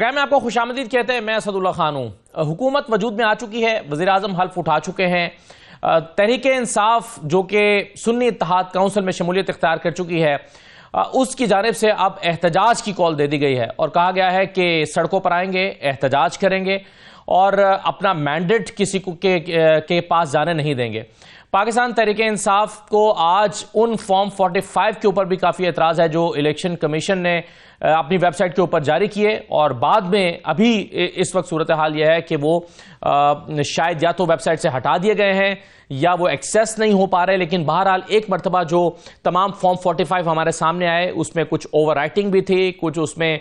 Programme में आपको खुशामदीद कहते हैं। मैं असदुल्ला खान हूं। हुकूमत वजूद में आ चुकी है, वज़ीर आज़म हल्फ उठा चुके हैं। तहरीके इंसाफ जो कि सुन्नी इत्तेहाद काउंसिल में शमूलियत इख्तियार कर चुकी है, उसकी जानिब से अब एहतजाज की कॉल दे दी गई है और कहा गया है कि सड़कों पर आएंगे, एहतजाज करेंगे और अपना मैंडेट किसी को के पास जाने नहीं देंगे। पाकिस्तान तहरीके इंसाफ को आज उन फॉर्म 45 के ऊपर भी काफ़ी एतराज़ है जो इलेक्शन कमीशन ने अपनी वेबसाइट के ऊपर जारी किए, और बाद में अभी इस वक्त सूरत हाल यह है कि वो शायद या तो वेबसाइट से हटा दिए गए हैं या वो एक्सेस नहीं हो पा रहे। लेकिन बहरहाल एक मरतबा जो तमाम फॉर्म 45 हमारे सामने आए उसमें कुछ ओवर राइटिंग भी थी, कुछ उसमें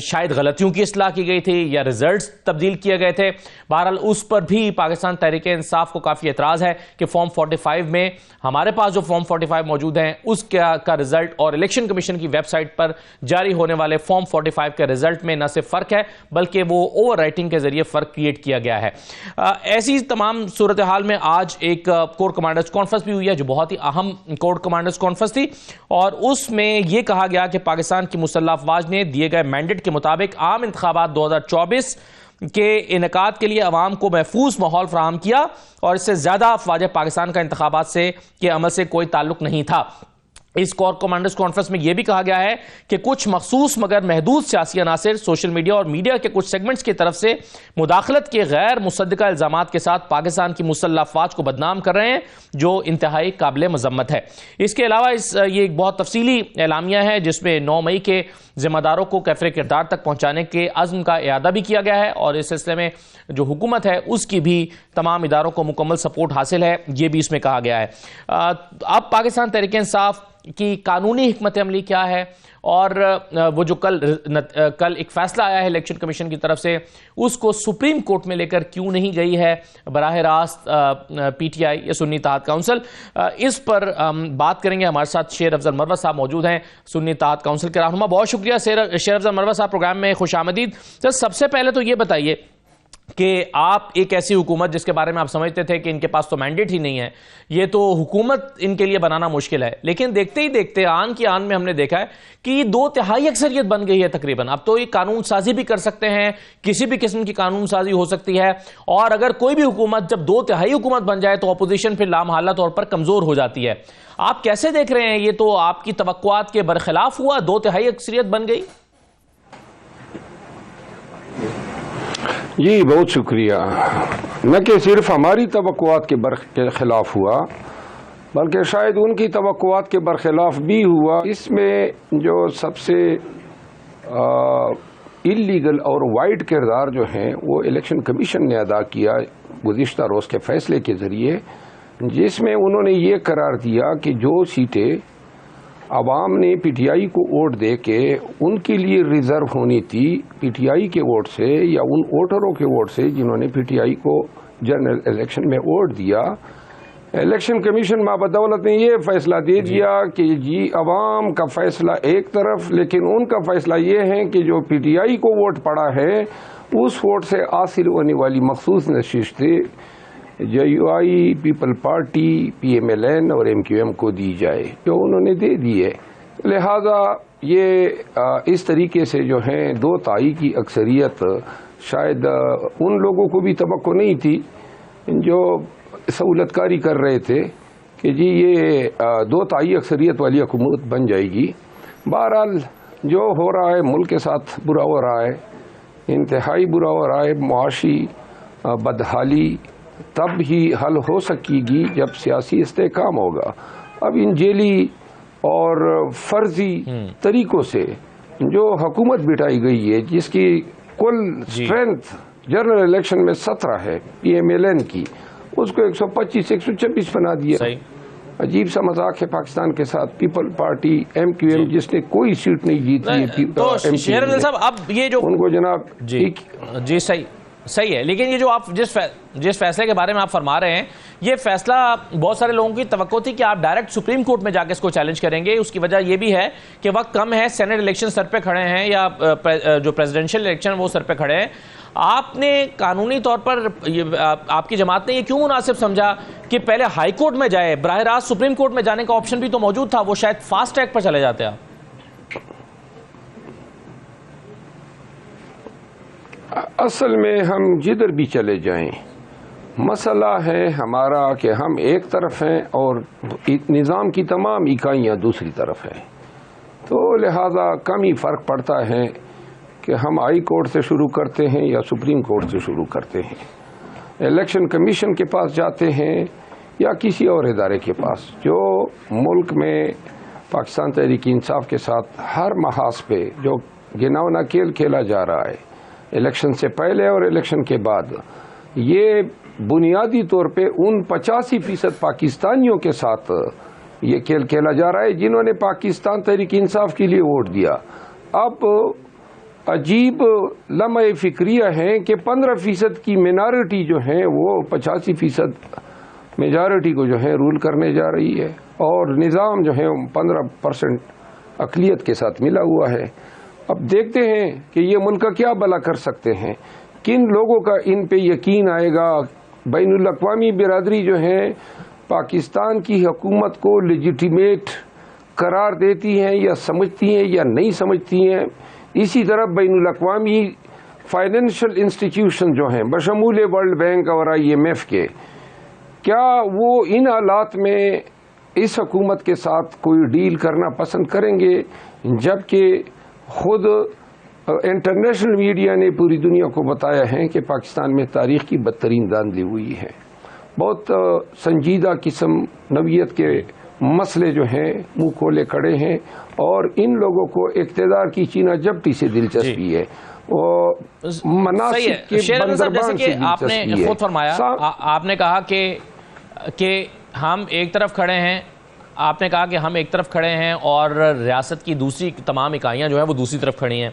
शायद गलतियों की इस्लाह की गई थी या रिजल्ट्स तब्दील किए गए थे। बहरहाल उस पर भी पाकिस्तान तहरीके इंसाफ को काफ़ी एतराज़ है कि फॉर्म 45 में हमारे पास जो फॉर्म 45 मौजूद हैं उसका रिजल्ट और इलेक्शन कमीशन की वेबसाइट पर जारी होने वाले फॉर्म 45 के रिजल्ट में न सिर्फ फ़र्क है बल्कि वो ओवर राइटिंग के जरिए फ़र्क क्रिएट किया गया है। ऐसी तमाम सूरत हाल में आज एक कोर कमांडर्स कॉन्फ्रेंस भी हुई है जो बहुत ही अहम कोर कमांडर्स कॉन्फ्रेंस थी, और उसमें यह कहा गया कि पाकिस्तान की मुसल्लह अफवाज ने दिए गए मैंडेट के मुताबिक आम इंतखाबात 2024 के इनेकाद के लिए अवाम को महफूज माहौल फराहम किया और इससे ज्यादा अफवाज पाकिस्तान का इंतखाबात से के अमल से कोई ताल्लुक नहीं था। इस कोर कमांडर्स कॉन्फ्रेंस में यह भी कहा गया है कि कुछ मखसूस मगर महदूद सियासी अनासिर सोशल मीडिया और मीडिया के कुछ सेगमेंट्स की तरफ से मुदाखलत के गैर मुसद्दका इल्जामात के साथ पाकिस्तान की मुसल्लह अफवाज को बदनाम कर रहे हैं जो इंतहाई काबिल मजम्मत है। इसके अलावा ये एक बहुत तफसीली एलामिया है जिसमें 9 मई के जिम्मेदारों को कैफरे किरदार तक पहुंचाने के अज़्म का इरादा भी किया गया है, और इस सिलसिले में जो हुकूमत है उसकी भी तमाम इदारों को मुकम्मल सपोर्ट हासिल है, ये भी इसमें कहा गया है। अब पाकिस्तान तहरीके इंसाफ की कानूनी हिकमत अमली क्या है, और वो जो कल एक फैसला आया है इलेक्शन कमीशन की तरफ से उसको सुप्रीम कोर्ट में लेकर क्यों नहीं गई है बराह रास्त पीटीआई या सुन्नी इत्तेहाद काउंसिल, इस पर बात करेंगे। हमारे साथ शेर अफजल मरवत साहब मौजूद हैं, सुन्नी इत्तेहाद काउंसिल के रहनुमा। बहुत शुक्रिया शेर अफजल मरवत साहब, प्रोग्राम में खुशामदीद। सर, सबसे पहले तो ये बताइए कि आप एक ऐसी हुकूमत जिसके बारे में आप समझते थे कि इनके पास तो मैंडेट ही नहीं है, ये तो हुकूमत इनके लिए बनाना मुश्किल है, लेकिन देखते ही देखते आन की आन में हमने देखा है कि 2/3 अक्सरियत बन गई है तकरीबन। अब तो ये कानून साजी भी कर सकते हैं, किसी भी किस्म की कानून साजी हो सकती है, और अगर कोई भी हुकूमत जब 2/3 हुकूमत बन जाए तो अपोजिशन फिर लामहल्ला तौर पर कमजोर हो जाती है। आप कैसे देख रहे हैं, ये तो आपकी तवक्कुआत के बरखिलाफ हुआ, 2/3 अक्सरियत बन गई? जी बहुत शुक्रिया। न कि सिर्फ हमारी तवक्कुआत के खिलाफ हुआ बल्कि शायद उनकी तवक्कुआत के बरखिलाफ भी हुआ। इसमें जो सबसे इल्लीगल और वाइड किरदार जो हैं वो इलेक्शन कमीशन ने अदा किया गुज़िश्ता रोज़ के फैसले के ज़रिए, जिसमें उन्होंने ये करार दिया कि जो सीटें आवाम ने पीटीआई को वोट दे के उनके लिए रिजर्व होनी थी पीटीआई के वोट से या उन वोटरों के वोट से जिन्होंने पीटीआई को जनरल इलेक्शन में वोट दिया, इलेक्शन कमीशन माबदौलत ने ये फैसला दे दिया कि जी अवाम का फैसला एक तरफ, लेकिन उनका फैसला ये है कि जो पीटीआई को वोट पड़ा है उस वोट से हासिल होने वाली मखसूस नशिस्तें JUI, पीपल पार्टी, PMLN और MQM को दी जाए, जो उन्होंने दे दी है। लिहाजा ये इस तरीके से जो है 2/3 की अक्सरियत शायद उन लोगों को भी तवक्को नहीं थी जो सहूलतकारी कर रहे थे कि जी ये 2/3 अक्सरियत वाली हुकूमत बन जाएगी। बहरहाल जो हो रहा है मुल्क के साथ बुरा हो रहा है, इंतहाई बुरा हो रहा है। मुआशी बदहाली तब ही हल हो सकेगी जब सियासी इस्तेहकाम होगा। अब इन जेली और फर्जी तरीकों से जो हुकूमत बिठाई गई है, जिसकी कुल स्ट्रेंथ जनरल इलेक्शन में 17 है PMLN की, उसको 125-126 बना दिया। अजीब सा मजाक है पाकिस्तान के साथ। पीपल पार्टी MQM जिसने कोई सीट नहीं जीती है, तो शेर साहब अब ये जो उनको जनाब जी सही है, लेकिन ये जो आप जिस फैसले के बारे में आप फरमा रहे हैं, ये फैसला बहुत सारे लोगों की तवक्को थी कि आप डायरेक्ट सुप्रीम कोर्ट में जाकर इसको चैलेंज करेंगे। उसकी वजह ये भी है कि वक्त कम है, सेनेट इलेक्शन सर पे खड़े हैं या जो प्रेसिडेंशियल इलेक्शन वो सर पे खड़े हैं। आपने कानूनी तौर पर आपकी जमात ने ये क्यों मुनासिब समझा कि पहले हाई कोर्ट में जाए, बराह रास्त सुप्रीम कोर्ट में जाने का ऑप्शन भी तो मौजूद था, वो शायद फास्ट ट्रैक पर चले जाते आप? असल में हम जिधर भी चले जाएं, मसला है हमारा कि हम एक तरफ हैं और निज़ाम की तमाम इकाइयाँ दूसरी तरफ हैं। तो लिहाजा कम ही फ़र्क पड़ता है कि हम हाई कोर्ट से शुरू करते हैं या सुप्रीम कोर्ट से शुरू करते हैं, इलेक्शन कमीशन के पास जाते हैं या किसी और इदारे के पास। जो मुल्क में पाकिस्तान तहरीक इंसाफ के साथ हर महाज पे जो गिनौना खेल खेला जा रहा है इलेक्शन से पहले और इलेक्शन के बाद, ये बुनियादी तौर पे उन 85% पाकिस्तानियों के साथ ये खेल खेला जा रहा है जिन्होंने पाकिस्तान तहरीक इंसाफ के लिए वोट दिया। अब अजीब लम्हे फिक्रिया है कि 15% की मिनॉरिटी जो है वो 85% मेजॉरिटी को जो है रूल करने जा रही है और निज़ाम जो है 15% अक़लियत के साथ मिला हुआ है। अब देखते हैं कि ये मुल्क का क्या भला कर सकते हैं, किन लोगों का इन पे यकीन आएगा। बैनुल अक़वामी बिरादरी जो है पाकिस्तान की हुकूमत को लेजिटिमेट करार देती हैं या समझती हैं या नहीं समझती हैं। इसी तरह बैनुल अक़वामी फाइनेंशियल इंस्टीट्यूशन जो हैं बशमूल वर्ल्ड बैंक और IMF के, क्या वो इन हालात में इस हुकूमत के साथ कोई डील करना पसंद करेंगे, जबकि खुद इंटरनेशनल मीडिया ने पूरी दुनिया को बताया है कि पाकिस्तान में तारीख की बदतरीन धांधली हुई है। बहुत संजीदा किस्म नवियत के मसले जो हैं मुंह खोले खड़े हैं और इन लोगों को इक़्तिदार की चीना जब्ती से दिलचस्पी है और मनासिब के बंदरबान से आपने खुद फरमाया, आपने कहा कि हम एक तरफ खड़े हैं, आपने कहा कि हम एक तरफ खड़े हैं और रियासत की दूसरी तमाम इकाइयाँ जो हैं वो दूसरी तरफ खड़ी हैं,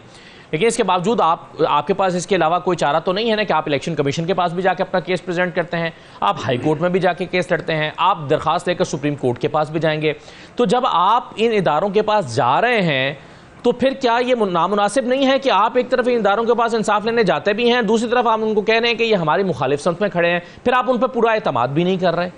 लेकिन इसके बावजूद आपके पास इसके अलावा कोई चारा तो नहीं है ना कि आप इलेक्शन कमीशन के पास भी जाके अपना केस प्रेजेंट करते हैं, आप हाई कोर्ट में भी जाके केस लड़ते हैं, आप दरख्वास्त लेकर सुप्रीम कोर्ट के पास भी जाएंगे। तो जब आप इन इदारों के पास जा रहे हैं तो फिर क्या ये नामुनासिब नहीं है कि आप एक तरफ इन इदारों के पास इंसाफ लेने जाते भी हैं, दूसरी तरफ आप उनको कह रहे हैं कि ये हमारी मुखालिफ सनत में खड़े हैं, फिर आप उन पर पूरा एतमाद भी नहीं कर रहे?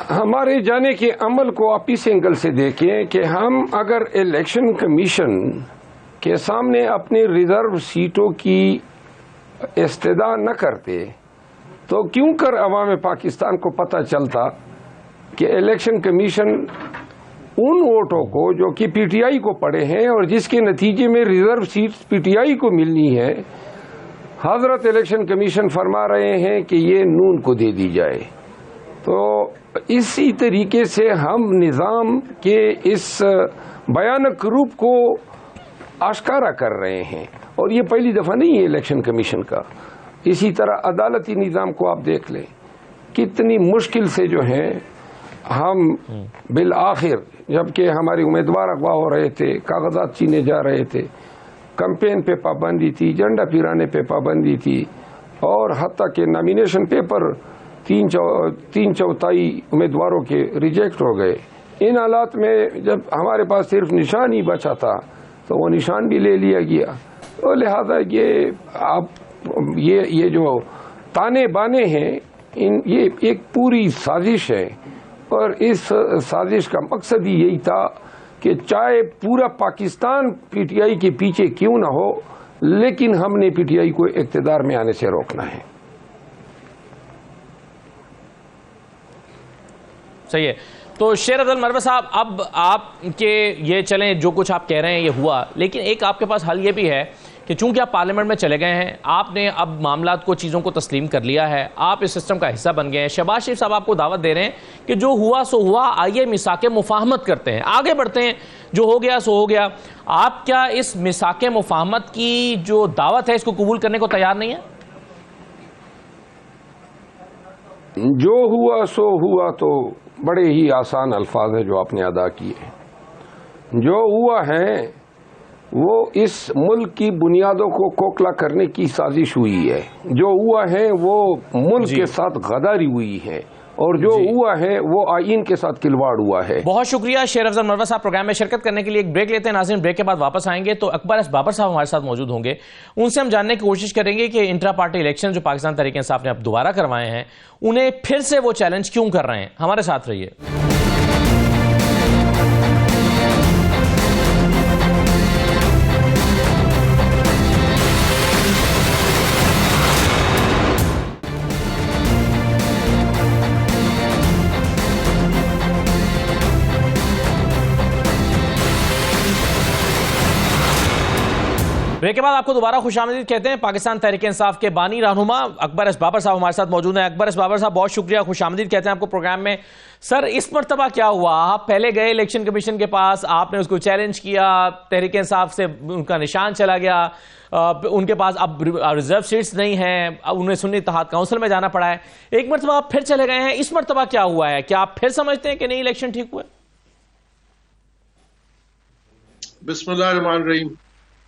हमारे जाने के अमल को आप इस एंगल से देखें कि हम अगर इलेक्शन कमीशन के सामने अपनी रिजर्व सीटों की इस्तदा न करते तो क्यों कर अवाम पाकिस्तान को पता चलता कि इलेक्शन कमीशन उन वोटों को जो कि PTI को पड़े हैं और जिसके नतीजे में रिजर्व सीट PTI को मिलनी है, हजरत इलेक्शन कमीशन फरमा रहे हैं कि ये नून को दे दी जाए। तो इसी तरीके से हम निज़ाम के इस भयानक रूप को आश्कारा कर रहे हैं और ये पहली दफ़ा नहीं है इलेक्शन कमीशन का। इसी तरह अदालती निज़ाम को आप देख लें, कितनी मुश्किल से जो है हम बिल आखिर, जबकि हमारे उम्मीदवार अगवा हो रहे थे, कागजात छीने जा रहे थे, कैंपेन पे पाबंदी थी, झंडा फहराने पे पाबंदी थी और हत्ता के नॉमिनेशन पेपर 3/4 उम्मीदवारों के रिजेक्ट हो गए। इन हालात में जब हमारे पास सिर्फ निशान ही बचा था तो वो निशान भी ले लिया गया। तो लिहाजा ये जो ताने बाने हैं, ये एक पूरी साजिश है और इस साजिश का मकसद ही यही था कि चाहे पूरा पाकिस्तान PTI के पीछे क्यों ना हो, लेकिन हमने PTI को इक़्तिदार में आने से रोकना है। सही है। तो शेर अफजल मरवत साहब, अब आपके ये चलें, जो कुछ आप कह रहे हैं ये हुआ, लेकिन एक आपके पास हल ये भी है कि चूंकि आप पार्लियामेंट में चले गए हैं, आपने अब मामलात को, चीज़ों को तस्लीम कर लिया है, आप इस सिस्टम का हिस्सा बन गए हैं। शहबाज शरीफ साहब आपको दावत दे रहे हैं कि जो हुआ सो हुआ, आइए मिसाके मुफाहमत करते हैं, आगे बढ़ते हैं, जो हो गया सो हो गया। आप क्या इस मिसाके मुफाहमत की जो दावत है इसको कबूल करने को तैयार नहीं है? जो हुआ सो हुआ तो बड़े ही आसान अल्फाज है जो आपने अदा किए। जो हुआ है वो इस मुल्क की बुनियादों को खोखला करने की साजिश हुई है। जो हुआ है वो मुल्क के साथ गद्दारी हुई है और जो हुआ है वो आईन के साथ खिलवाड़ हुआ है। बहुत शुक्रिया शेर अफजल मरवत साहब, प्रोग्राम में शिरकत करने के लिए। एक ब्रेक लेते हैं नाज़रीन, ब्रेक के बाद वापस आएंगे तो अकबर एस बाबर साहब हमारे साथ मौजूद होंगे। उनसे हम जानने की कोशिश करेंगे कि इंट्रा पार्टी इलेक्शन जो पाकिस्तान तहरीक इंसाफ ने अब दोबारा करवाए हैं, उन्हें फिर से वो चैलेंज क्यों कर रहे हैं। हमारे साथ रहिए। ब्रेक के बाद आपको दोबारा खुशामदीद कहते हैं। पाकिस्तान तहरीक इंसाफ के बानी रहनुमा अकबर एस बाबर साहब हमारे साथ मौजूद हैं। अकबर एस बाबर साहब, बहुत शुक्रिया, खुशामदीद कहते हैं आपको प्रोग्राम में। सर, इस मरतबा क्या हुआ? आप पहले गए इलेक्शन कमीशन के पास, आपने उसको चैलेंज किया, तहरीक इंसाफ से उनका निशान चला गया, उनके पास अब रिजर्व सीट्स नहीं हैं, अब उन्हें सुन्नी इत्तेहाद काउंसिल में जाना पड़ा है। एक मरतबा आप फिर चले गए हैं, इस मरतबा क्या हुआ है? क्या आप फिर समझते हैं कि नहीं इलेक्शन ठीक हुए? बिस्मिल्लाहिर्रहमानिर्रहीम।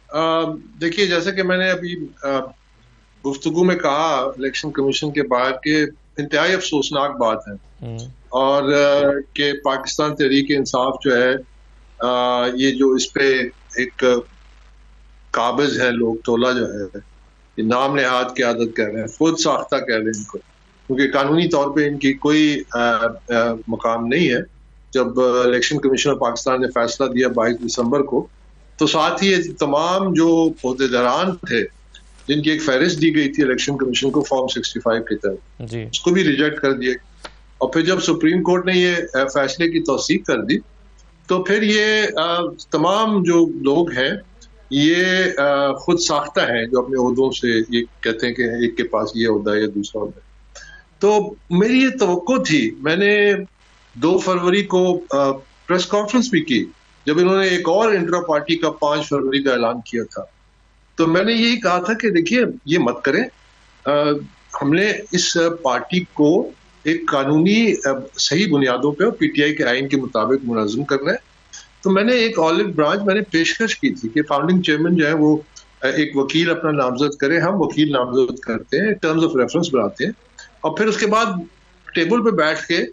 देखिए, जैसे कि मैंने अभी गुफ्तगू में कहा, इलेक्शन कमीशन के बाहर के इंतहाई अफसोसनाक बात है और कि पाकिस्तान तहरीक इंसाफ जो है ये जो इस पे एक काबिज है लोग, टोला जो है, ये नाम नेहाद की आदत कह रहे हैं, खुद साख्ता कह रहे हैं इनको, क्योंकि कानूनी तौर पे इनकी कोई मकाम नहीं है। जब इलेक्शन कमीशन ऑफ पाकिस्तान ने फैसला दिया 22 दिसंबर को, तो साथ ही तमाम जो ओहदेदारान थे जिनकी एक फहरिस्त दी गई थी इलेक्शन कमीशन को फॉर्म 65 के तहत, उसको भी रिजेक्ट कर दिया। और फिर जब सुप्रीम कोर्ट ने ये फैसले की तौसीक कर दी, तो फिर ये तमाम जो लोग हैं ये खुद साख्ता हैं, जो अपने ओहदों से ये कहते हैं कि एक के पास ये ओहदा है या दूसरा ओहदा है। तो मेरी ये तवक्को थी, मैंने 2 फरवरी को प्रेस कॉन्फ्रेंस भी की जब इन्होंने एक और इंट्रा पार्टी का 5 फरवरी का ऐलान किया था। तो मैंने यही कहा था कि देखिए, ये मत करें, हमने इस पार्टी को एक कानूनी सही बुनियादों पे और पीटीआई के आइन के मुताबिक मुनज़्ज़म करना है। तो मैंने एक ऑलिव ब्रांच मैंने पेशकश की थी कि फाउंडिंग चेयरमैन जो है वो एक वकील अपना नामजद करे, हम वकील नामजद करते हैं, टर्म्स ऑफ रेफरेंस बनाते हैं और फिर उसके बाद टेबल पे बैठ के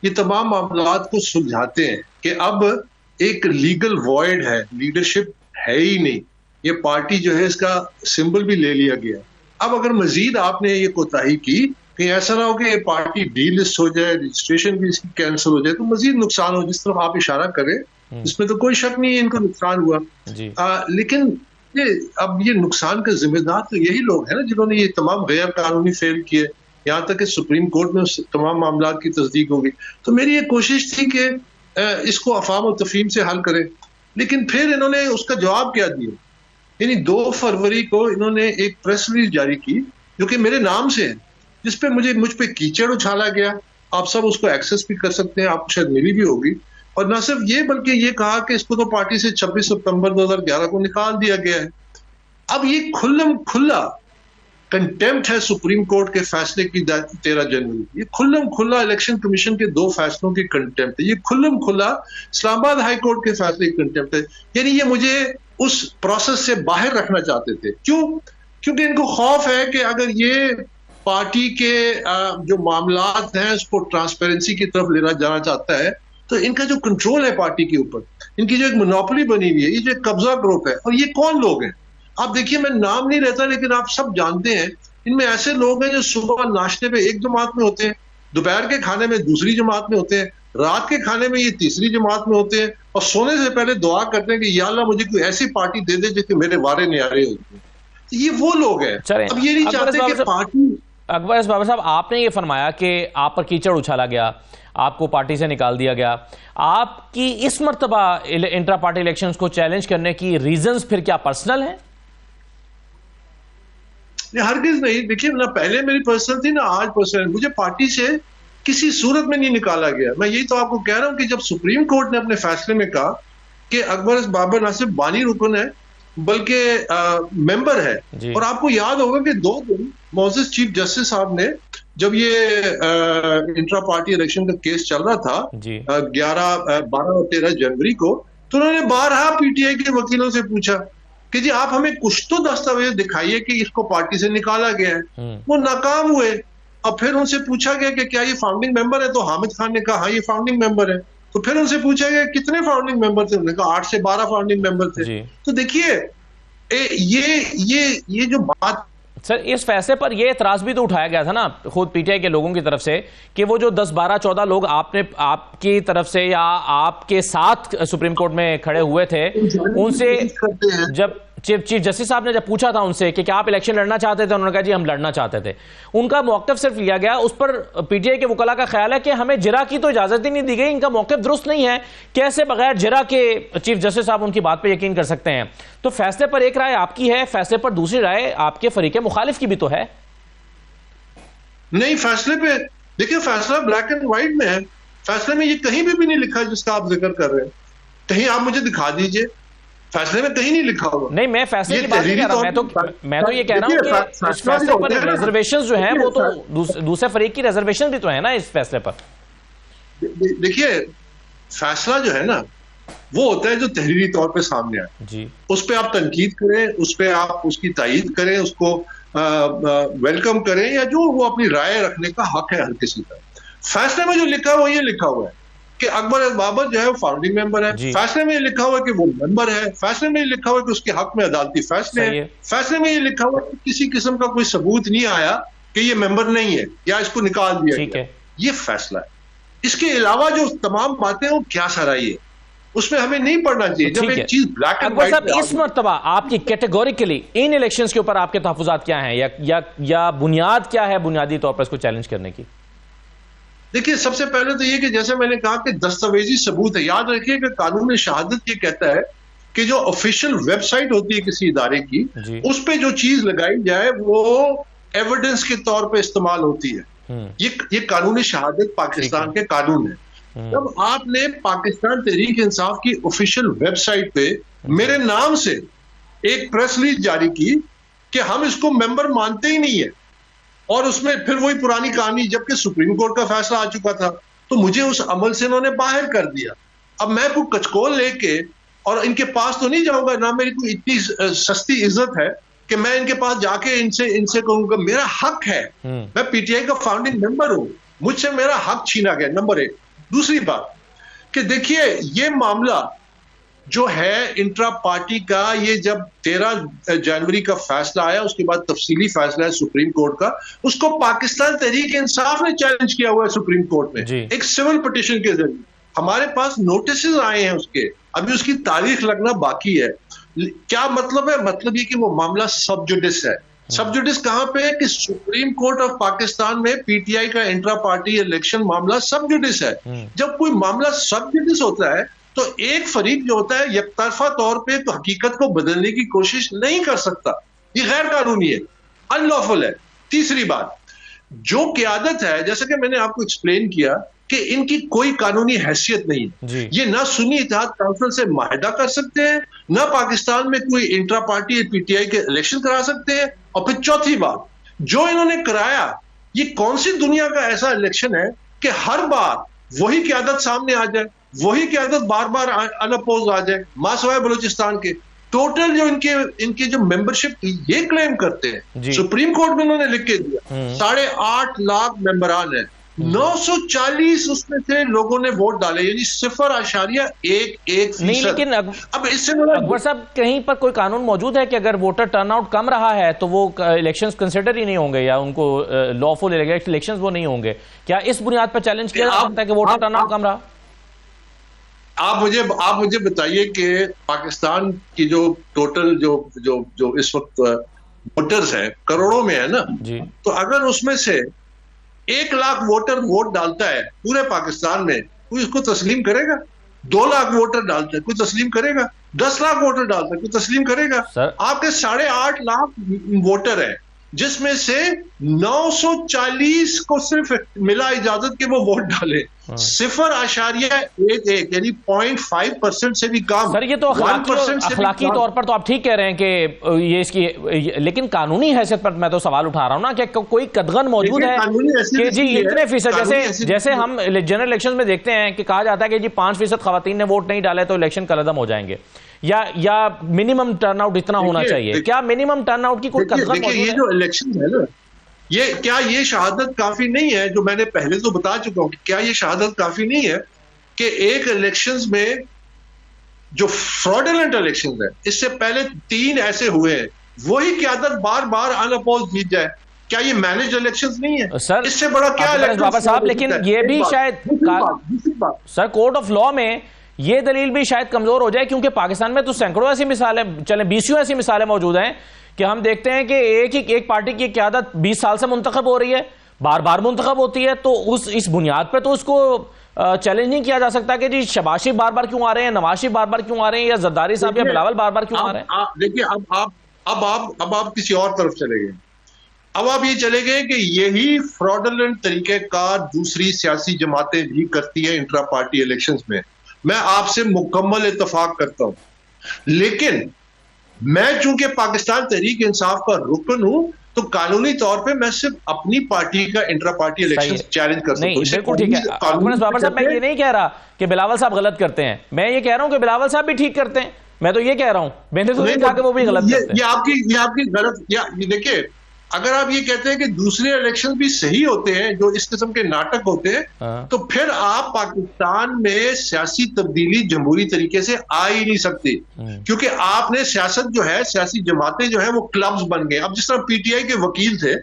ये तमाम मामलात को सुलझाते हैं कि अब एक लीगल वॉइड है, लीडरशिप है ही नहीं, ये पार्टी जो है इसका सिंबल भी ले लिया गया। अब अगर मजीद आपने ये कोताही की, कहीं ऐसा ना हो कि ये पार्टी डीलिस्ट हो जाए, रजिस्ट्रेशन भी इसकी कैंसिल हो जाए, तो मजीद नुकसान हो, जिस तरफ आप इशारा करें इसमें तो कोई शक नहीं है इनको नुकसान हुआ। लेकिन अब ये नुकसान का जिम्मेदार तो यही लोग हैं ना जिन्होंने ये तमाम गैर कानूनी फेल किए, यहाँ तक कि सुप्रीम कोर्ट में तमाम मामला की तस्दीक होगी। तो मेरी ये कोशिश थी कि इसको अफाम और तफहीम से हल करें, लेकिन फिर इन्होंने उसका जवाब क्या दिया। यानी 2 फरवरी को इन्होंने एक प्रेस रिलीज जारी की जो कि मेरे नाम से है, जिसपे मुझ पे कीचड़ उछाला गया। आप सब उसको एक्सेस भी कर सकते हैं, आपको शायद मिली भी होगी। और न सिर्फ ये, बल्कि ये कहा कि इसको तो पार्टी से 26 सितंबर 2011 को निकाल दिया गया है। अब ये खुल्ला कंटेम्प्ट है सुप्रीम कोर्ट के फैसले की 13 जनवरी। ये खुल्लम खुल्ला इलेक्शन कमीशन के 2 फैसलों की कंटेम्प्ट है। ये खुल्लम खुल्ला इस्लामाबाद हाई कोर्ट के फैसले की कंटेम्प्ट है। यानी ये मुझे उस प्रोसेस से बाहर रखना चाहते थे। क्यों? क्योंकि इनको खौफ है कि अगर ये पार्टी के जो मामलात हैं उसको ट्रांसपेरेंसी की तरफ लेना जाना चाहता है, तो इनका जो कंट्रोल है पार्टी के ऊपर, इनकी जो एक मोनोपोली बनी हुई है, ये जो कब्जा ग्रुप है। और ये कौन लोग हैं? आप देखिए, मैं नाम नहीं लेता, लेकिन आप सब जानते हैं इनमें ऐसे लोग हैं जो सुबह नाश्ते पे एक जमात में होते हैं, दोपहर के खाने में दूसरी जमात में होते हैं, रात के खाने में ये तीसरी जमात में होते हैं, और सोने से पहले दुआ करते हैं कि या अल्लाह मुझे कोई ऐसी पार्टी दे दे जिसके मेरे वारे न्यारे होते हैं। तो ये वो लोग हैं। अब ये नहीं चाहते कि पार्टी। अकबर एस बाबर साहब, आपने ये फरमाया कि आप पर कीचड़ उछाला गया, आपको पार्टी से निकाल दिया गया। आपकी इस मर्तबा इंट्रा पार्टी इलेक्शंस को चैलेंज करने की रीजंस फिर क्या पर्सनल है? हरगिज नहीं। देखिए, ना पहले मेरी पर्सनल थी ना आज पर्सनल। मुझे पार्टी से किसी सूरत में नहीं निकाला गया। मैं यही तो आपको कह रहा हूं कि जब सुप्रीम कोर्ट ने अपने फैसले में कहा कि अकबर एस बाबर ना सिर्फ बानी रुकन है बल्कि मेंबर है, और आपको याद होगा कि 2 दिन मोअज़्ज़िज़ चीफ जस्टिस साहब ने, जब ये इंट्रा पार्टी इलेक्शन का केस चल रहा था 11, 12 और 13 जनवरी को, तो उन्होंने 12 पीटीआई के वकीलों से पूछा कि जी आप हमें कुछ तो दस्तावेज दिखाइए कि इसको पार्टी से निकाला गया है। वो नाकाम हुए। अब फिर उनसे पूछा गया कि क्या ये फाउंडिंग मेंबर है, तो हामिद खान ने कहा हाँ ये फाउंडिंग मेंबर है। तो फिर उनसे पूछा गया कितने फाउंडिंग मेंबर थे, उन्होंने कहा 8 से 12 फाउंडिंग मेंबर थे। तो देखिए, ये जो बात। सर, इस फैसले पर यह एतराज भी तो उठाया गया था ना खुद पीटीआई के लोगों की तरफ से कि वो जो 10, 12, 14 लोग आपकी तरफ से या आपके साथ सुप्रीम कोर्ट में खड़े हुए थे, उनसे जब चीफ जस्टिस साहब ने जब पूछा था उनसे कि क्या आप इलेक्शन लड़ना चाहते थे, उन्होंने कहा जी हम लड़ना चाहते थे। उनका मौक़िफ़ सिर्फ लिया गया, उस पर पीटीआई के वकला का ख्याल है कि हमें जिरा की तो इजाजत ही नहीं दी गई, इनका मौक़िफ़ दुरुस्त नहीं है, कैसे बगैर जिरा के चीफ जस्टिस साहब उनकी बात पर यकीन कर सकते हैं। तो फैसले पर एक राय आपकी है, फैसले पर दूसरी राय आपके फरीक मुखालिफ की भी तो है। नहीं, फैसले पे देखिए, फैसला ब्लैक एंड व्हाइट में है। फैसले में ये कहीं भी नहीं लिखा जिसका आप जिक्र कर रहे हैं। कहीं आप मुझे दिखा दीजिए, फैसले में कहीं नहीं लिखा हुआ। नहीं, मैं फैसले की बात नहीं कर रहा, मैं तो ये कह रहा हूं कि इस फैसले पर रिजर्वेशन जो है वो तो दूसरे फरीक की रिजर्वेशन भी तो है ना इस फैसले पर। देखिए, फैसला जो है ना वो होता है जो तहरीरी तौर पे सामने आए जी, उस पे आप तनकीद करें, उस पे आप उसकी तायीद करें, उसको वेलकम करें, या जो वो अपनी राय रखने का हक है हर किसी का। फैसले में जो लिखा है वो ये लिखा हुआ है कि अकबर बाबर जो है वो फाउंडिंग मेंबर है। फैसले में ये लिखा हुआ है कि वो मेंबर है। फैसले में ये लिखा हुआ है कि उसके हक में अदालती फैसले हैं। फैसले में ये लिखा हुआ है कि किसी किस्म का कोई सबूत नहीं आया कि ये मेंबर नहीं है या इसको निकाल दिया गया। ये फैसला है। इसके अलावा जो तमाम बातें वो क्या सराही है, उसमें हमें नहीं पढ़ना चाहिए। जब एक चीज ब्लैक एंड व्हाइट, इस मर्तबा आपकी कैटेगोरिकली इन इलेक्शंस के ऊपर आपके तहफ्फुज़ात क्या हैं, या बुनियाद क्या है बुनियादी तौर पर इसको चैलेंज करने की? देखिए, सबसे पहले तो ये कि जैसे मैंने कहा कि दस्तावेजी सबूत है। याद रखिए कि कानून शहादत ये कहता है कि जो ऑफिशियल वेबसाइट होती है किसी इदारे की, उस पे जो चीज लगाई जाए वो एविडेंस के तौर पे इस्तेमाल होती है। ये कानून शहादत पाकिस्तान के कानून है। जब आपने पाकिस्तान तहरीक इंसाफ की ऑफिशियल वेबसाइट पे मेरे नाम से एक प्रेस रिलीज जारी की कि हम इसको मेंबर मानते ही नहीं है, और उसमें फिर वही पुरानी कहानी, जबकि सुप्रीम कोर्ट का फैसला आ चुका था, तो मुझे उस अमल से इन्होंने बाहर कर दिया। अब मैं कोई कचकोल लेके और इनके पास तो नहीं जाऊंगा, ना मेरी कोई इतनी सस्ती इज्जत है कि मैं इनके पास जाके इनसे कहूंगा मेरा हक है, मैं पीटीआई का फाउंडिंग मेंबर हूं, मुझसे मेरा हक छीना गया, नंबर एक। दूसरी बात कि देखिए, ये मामला जो है इंट्रा पार्टी का, ये जब 13 जनवरी का फैसला आया, उसके बाद तफसीली फैसला है सुप्रीम कोर्ट का, उसको पाकिस्तान तहरीक इंसाफ ने चैलेंज किया हुआ है सुप्रीम कोर्ट में एक सिविल पिटीशन के जरिए। हमारे पास नोटिस आए हैं उसके, अभी उसकी तारीख लगना बाकी है। क्या मतलब है? मतलब ये कि वो मामला सब जुडिस है। सब जुडिस कहां पे है कि सुप्रीम कोर्ट ऑफ पाकिस्तान में पीटीआई का इंट्रा पार्टी इलेक्शन मामला सब जुडिस है। जब कोई मामला सब जुडिस होता है तो एक फरीक जो होता है यकतरफा तौर पे तो हकीकत को बदलने की कोशिश नहीं कर सकता। ये गैर कानूनी है, अनलॉफुल है। तीसरी बात, जो क़यादत है, जैसे कि मैंने आपको एक्सप्लेन किया कि इनकी कोई कानूनी हैसियत नहीं है। ये ना सुन्नी इत्तेहाद काउंसिल से माहिदा कर सकते हैं, ना पाकिस्तान में कोई इंट्रा पार्टी पीटीआई के इलेक्शन करा सकते हैं। और फिर चौथी बात, जो इन्होंने कराया, ये कौन सी दुनिया का ऐसा इलेक्शन है कि हर बार वही क़यादत सामने आ जाए, वही क़यादत बार बार अनअपोज आ जाए, मासवाए बलूचिस्तान के। टोटल जो इनके जो मेंबरशिप ये क्लेम करते हैं, सुप्रीम कोर्ट में उन्होंने लिख के दिया 8.5 लाख मेंबरान है, 940 उसमें से लोगों ने वोट डाले, यानी 0.11%। नहीं, लेकिन अब इससे अकबर साहब, कहीं पर कोई कानून मौजूद है कि अगर वोटर टर्नआउट कम रहा है तो वो इलेक्शंस कंसिडर ही नहीं होंगे, या उनको लॉफुल इलेक्शंस वो नहीं होंगे? क्या इस बुनियाद पर चैलेंज किया जा सकता है कि वोटर टर्नआउट कम रहा? आप मुझे बताइए कि पाकिस्तान की जो टोटल जो इस वक्त वोटर्स हैं करोड़ों में है ना जी, तो अगर उसमें से 1 लाख वोटर वोट डालता है पूरे पाकिस्तान में, कोई इसको तस्लीम करेगा? 2 लाख वोटर डालता है, कोई तस्लीम करेगा? 10 लाख वोटर डालता है, कोई तस्लीम करेगा? आपके 8.5 लाख वोटर है, जिसमें से 940 को सिर्फ मिला इजाजत के वो वोट डाले। 0.11 यानी 0.5% से भी कम। सर, ये तो अखलाकी तौर पर तो आप ठीक कह रहे हैं कि ये इसकी, लेकिन कानूनी हैसियत पर मैं तो सवाल उठा रहा हूं ना कि कोई कदगन मौजूद है कि जी इतने फीसद, जैसे हम जनरल इलेक्शन में देखते हैं कि कहा जाता है कि जी 5% खवातीन ने वोट नहीं डाले तो इलेक्शन कलअदम हो जाएंगे, या मिनिमम टर्नआउट इतना होना चाहिए। क्या मिनिमम टर्नआउट की कोई कदगन मौजूद है? ये जो इलेक्शन है ना, ये शहादत काफी नहीं है? जो मैंने पहले तो बता चुका हूं, क्या ये शहादत काफी नहीं है कि एक इलेक्शंस में जो फ्रॉडुलेंट इलेक्शंस है, इससे पहले 3 ऐसे हुए हैं, वही क़यादत बार बार अनअपोज जीत जाए? क्या ये मैनेज इलेक्शंस नहीं है? सर, इससे बड़ा क्या बाबा साहब, लेकिन ये भी शायद सर कोर्ट ऑफ लॉ में ये दलील भी शायद कमजोर हो जाए, क्योंकि पाकिस्तान में तो सैकड़ों ऐसी मिसालें, चले 20 ऐसी मिसालें मौजूद हैं कि हम देखते हैं कि एक पार्टी की क़यादत 20 साल से मुंतखब हो रही है, बार बार मुंतखब होती है, तो इस बुनियाद पर तो उसको चैलेंज नहीं किया जा सकता कि जी शहबाज शरीफ बार बार क्यों आ रहे हैं, नवाज शरीफ बार बार क्यों आ रहे हैं, या जरदारी साहब या बिलावल बार बार क्यों आ रहे हैं। देखिए अब आप किसी और तरफ चले गए। अब आप ये चले गए कि यही फ्रॉडलेंट तरीके का दूसरी सियासी जमातें भी करती है इंट्रा पार्टी इलेक्शंस में। मैं आपसे मुकम्मल इत्तेफाक करता हूं, लेकिन मैं चूंकि पाकिस्तान तहरीक इंसाफ का रुकन हूं, तो कानूनी तौर पे मैं सिर्फ अपनी पार्टी का इंट्रा पार्टी इलेक्शन चैलेंज कर सकता हूं। बिल्कुल ठीक है बाबर साहब, मैं ये नहीं कह रहा कि बिलावल साहब गलत करते हैं, मैं ये कह रहा हूं कि बिलावल साहब भी ठीक करते हैं। मैं तो ये कह रहा हूं, मैंने तो नहीं कहा कि वो भी गलत करते हैं। ये आपकी गलत, देखिए अगर आप ये कहते हैं कि दूसरे इलेक्शन भी सही होते हैं जो इस किस्म के नाटक होते हैं, तो फिर आप पाकिस्तान में सियासी तब्दीली जमहूरी तरीके से आ ही नहीं सकती, क्योंकि आपने सियासत जो है, सियासी जमातें जो है वो क्लब्स बन गए। अब जिस तरह पीटीआई के वकील थे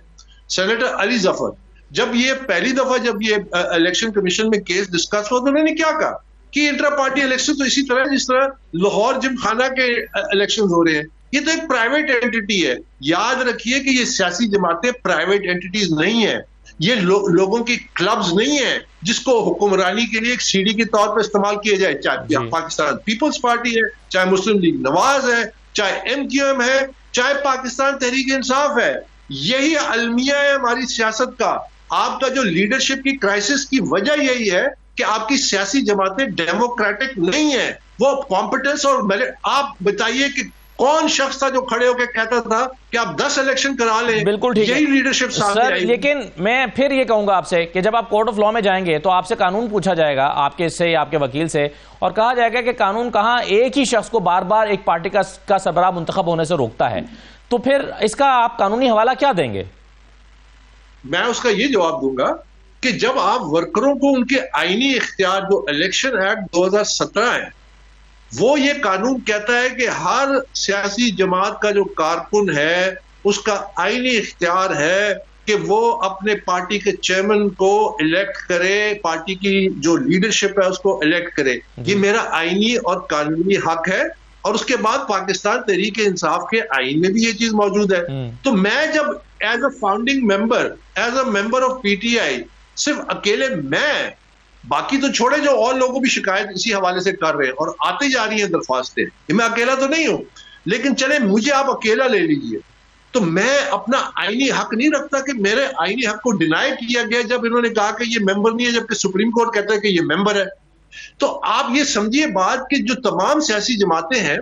सेनेटर अली जफर, जब ये पहली दफा जब ये इलेक्शन कमीशन में केस डिस्कस हुआ तो उन्होंने क्या कहा कि इंट्रा पार्टी इलेक्शन तो इसी तरह जिस तरह लाहौर जिमखाना के इलेक्शन हो रहे हैं, ये तो एक प्राइवेट एंटिटी है। याद रखिए कि ये सियासी जमातें प्राइवेट एंटिटीज नहीं है, ये लोगों की क्लब्स नहीं है जिसको हुक्मरानी के लिए एक सीढ़ी के तौर पर इस्तेमाल किया जाए। चाहे पाकिस्तान पीपल्स पार्टी है, चाहे मुस्लिम लीग नवाज है, चाहे एमक्यूएम है, चाहे पाकिस्तान तहरीक इंसाफ है। यही अलमिया है हमारी सियासत का। आपका जो लीडरशिप की क्राइसिस की वजह यही है कि आपकी सियासी जमातें डेमोक्रेटिक नहीं है, वो कॉम्पिटेंस और आप बताइए कि कौन शख्स था जो खड़े होकर कहता था कि आप 10 इलेक्शन करा लें। बिल्कुल ठीक है, यही लीडरशिप सामने आई। लेकिन मैं फिर ये कहूंगा आपसे कि जब आप कोर्ट ऑफ लॉ में जाएंगे तो आपसे कानून पूछा जाएगा, आपके से या आपके वकील से, और कहा जाएगा कि कानून कहां एक ही शख्स को बार बार एक पार्टी का सरबराह मुंतखब होने से रोकता है, तो फिर इसका आप कानूनी हवाला क्या देंगे? मैं उसका ये जवाब दूंगा कि जब आप वर्करों को उनके आईनी इख्तियार, जो इलेक्शन एक्ट 2017 है, वो ये कानून कहता है कि हर सियासी जमात का जो कारकुन है उसका आईनी इख्तियार है कि वो अपने पार्टी के चेयरमैन को इलेक्ट करे, पार्टी की जो लीडरशिप है उसको इलेक्ट करे। ये मेरा आईनी और कानूनी हक है, और उसके बाद पाकिस्तान तहरीक इंसाफ के आईन में भी ये चीज मौजूद है। तो मैं जब as a founding member, as a member of PTI, सिर्फ अकेले मैं, बाकी तो छोड़े जो और लोगों भी शिकायत इसी हवाले से कर रहे हैं और आते जा रही हैं दरख्वास्तें, मैं अकेला तो नहीं हूं, लेकिन चले मुझे आप अकेला ले लीजिए, तो मैं अपना आईनी हक नहीं रखता कि मेरे आईनी हक को डिनाई किया गया जब इन्होंने कहा कि ये मेंबर नहीं है, जबकि सुप्रीम कोर्ट कहता है कि ये मेंबर है। तो आप ये समझिए बात कि जो तमाम सियासी जमातें हैं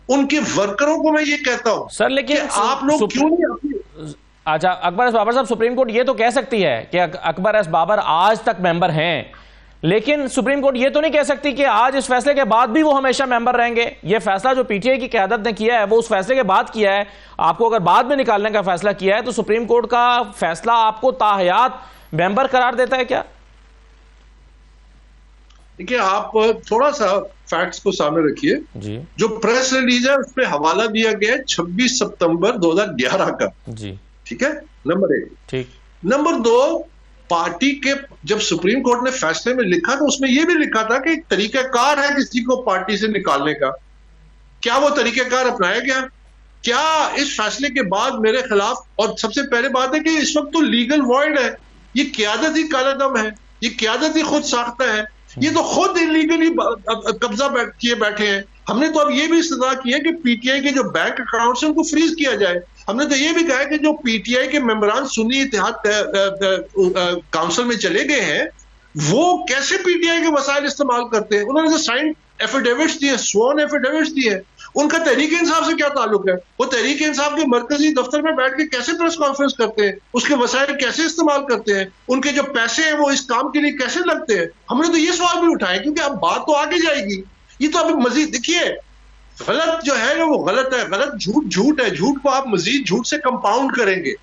उनके वर्करों को मैं ये कहता हूं सर, लेकिन आप लोग क्यों नहीं अच्छा अकबर एस बाबर साहब, सुप्रीम कोर्ट ये तो कह सकती है कि अकबर एस बाबर आज तक मेंबर हैं, लेकिन सुप्रीम कोर्ट ये तो नहीं कह सकती कि आज इस फैसले के बाद भी वो हमेशा मेंबर रहेंगे। ये फैसला जो पीटीआई की क़यादत ने किया है वो उस फैसले के बाद किया है, आपको अगर बाद में निकालने का फैसला किया है तो सुप्रीम कोर्ट का फैसला आपको ताहयात मेंबर करार देता है क्या? देखिए, आप थोड़ा सा फैक्ट्स को सामने रखिए जी। जो प्रेस रिलीज है उस पर हवाला दिया गया है 26 सितंबर 2011 का जी, ठीक है, नंबर 1। ठीक, नंबर 2, पार्टी के जब सुप्रीम कोर्ट ने फैसले में लिखा तो उसमें यह भी लिखा था कि एक तरीकाकार है किसी को पार्टी से निकालने का। क्या वो तरीकाकार अपनाया गया? क्या इस फैसले के बाद मेरे खिलाफ, और सबसे पहले बात है कि इस वक्त तो लीगल वॉइड है, ये क़यादत ही कालादम है, ये क़यादत ही खुद साख्ता है, ये तो खुद इलीगली कब्जा किए बैठे हैं। हमने तो अब ये भी इस्तदा किया कि पीटीआई के जो बैंक अकाउंट्स हैं उनको फ्रीज किया जाए। हमने तो ये भी कहा कि जो पीटीआई के मेंबरान सुन्नी इत्तेहाद काउंसिल में चले गए हैं वो कैसे पीटीआई के वसाइल इस्तेमाल करते हैं। उन्होंने जो साइन एफिडेविट्स दिए, स्वॉन एफिडेविट्स दिए, उनका तहरीक इंसाफ से क्या ताल्लुक है? वो तहरीक इंसाफ के मरकजी दफ्तर में बैठ के कैसे प्रेस कॉन्फ्रेंस करते हैं, उसके वसाइल कैसे इस्तेमाल करते हैं, उनके जो पैसे हैं वो इस काम के लिए कैसे लगते हैं। हमने तो ये सवाल भी उठाए, क्योंकि अब बात तो आगे जाएगी। ये तो अभी मजीद देखिए, गलत जो है ना वो गलत है, गलत झूठ है, झूठ को आप मजीद झूठ से कंपाउंड करेंगे।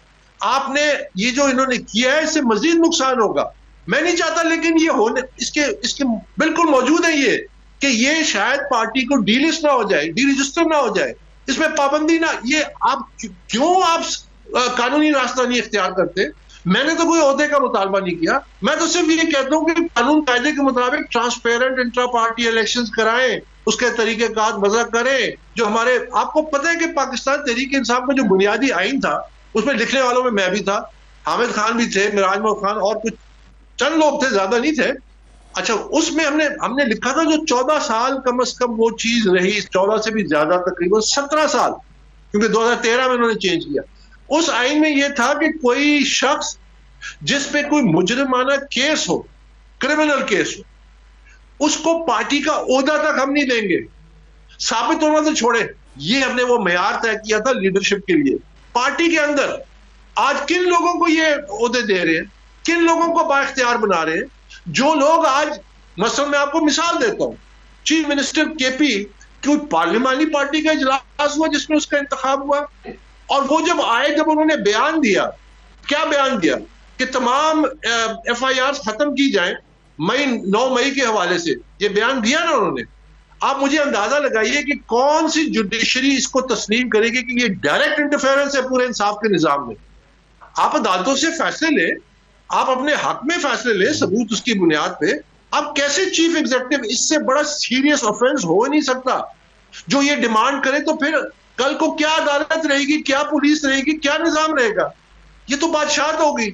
आपने ये जो इन्होंने किया है इससे मजीद नुकसान होगा। मैं नहीं चाहता, लेकिन ये होने इसके बिल्कुल मौजूद है ये कि ये शायद पार्टी को डीलिस्ट ना हो जाए, डीरजिस्टर ना हो जाए, इसमें पाबंदी ना, ये आप क्यों आप कानूनी रास्ता नहीं इख्तियार करते? मैंने तो कोई ओहदे का मुतालबा नहीं किया। मैं तो सिर्फ ये कहता हूं कि कानून कायदे के मुताबिक ट्रांसपेरेंट इंट्रा पार्टी इलेक्शंस कराएं, उसके तरीकेकार वज़ा करें। जो हमारे, आपको पता है कि पाकिस्तान तहरीक इंसाफ का जो बुनियादी आइन था, उसमें लिखने वालों में मैं भी था, हामिद खान भी थे, मिराज महमूद खान और कुछ चंद लोग थे, ज्यादा नहीं थे। अच्छा, उसमें हमने लिखा था जो 14 साल कम से कम वो चीज रही, 14 से भी ज्यादा, तकरीबन 17 साल, क्योंकि 2013 में उन्होंने चेंज किया। उस आइन में यह था कि कोई शख्स जिस पे कोई मुजरिमाना केस हो, क्रिमिनल केस हो, उसको पार्टी का ओहदा तक हम नहीं देंगे, साबित होना तो छोड़े। ये हमने वो मेयार तय किया था लीडरशिप के लिए। पार्टी के अंदर आज किन लोगों को ये ओहदे दे रहे हैं, किन लोगों को बाइख्तियार बना रहे हैं? जो लोग आज, मसलन मैं आपको मिसाल देता हूं, चीफ मिनिस्टर केपी, कोई पार्लिमानी पार्टी का इजलास हुआ जिसमें उसका इंतखाब हुआ, और वो जब आए, जब उन्होंने बयान दिया, क्या बयान दिया कि तमाम FIR खत्म की जाए 9 मई के हवाले से, ये बयान दिया ना उन्होंने। आप मुझे अंदाजा लगाइए कि कौन सी जुडिशरी इसको तस्लीम करेगी कि ये डायरेक्ट इंटरफेरेंस है पूरे इंसाफ के निजाम में। आप अदालतों से फैसले लें, आप अपने हक में फैसले लें, सबूत उसकी बुनियाद पे। आप कैसे चीफ एग्जीक्यूटिव, इससे बड़ा सीरियस ऑफेंस हो ही नहीं सकता, जो ये डिमांड करे, तो फिर कल को क्या अदालत रहेगी, क्या पुलिस रहेगी, क्या निजाम रहेगा? ये तो बादशाहत होगी।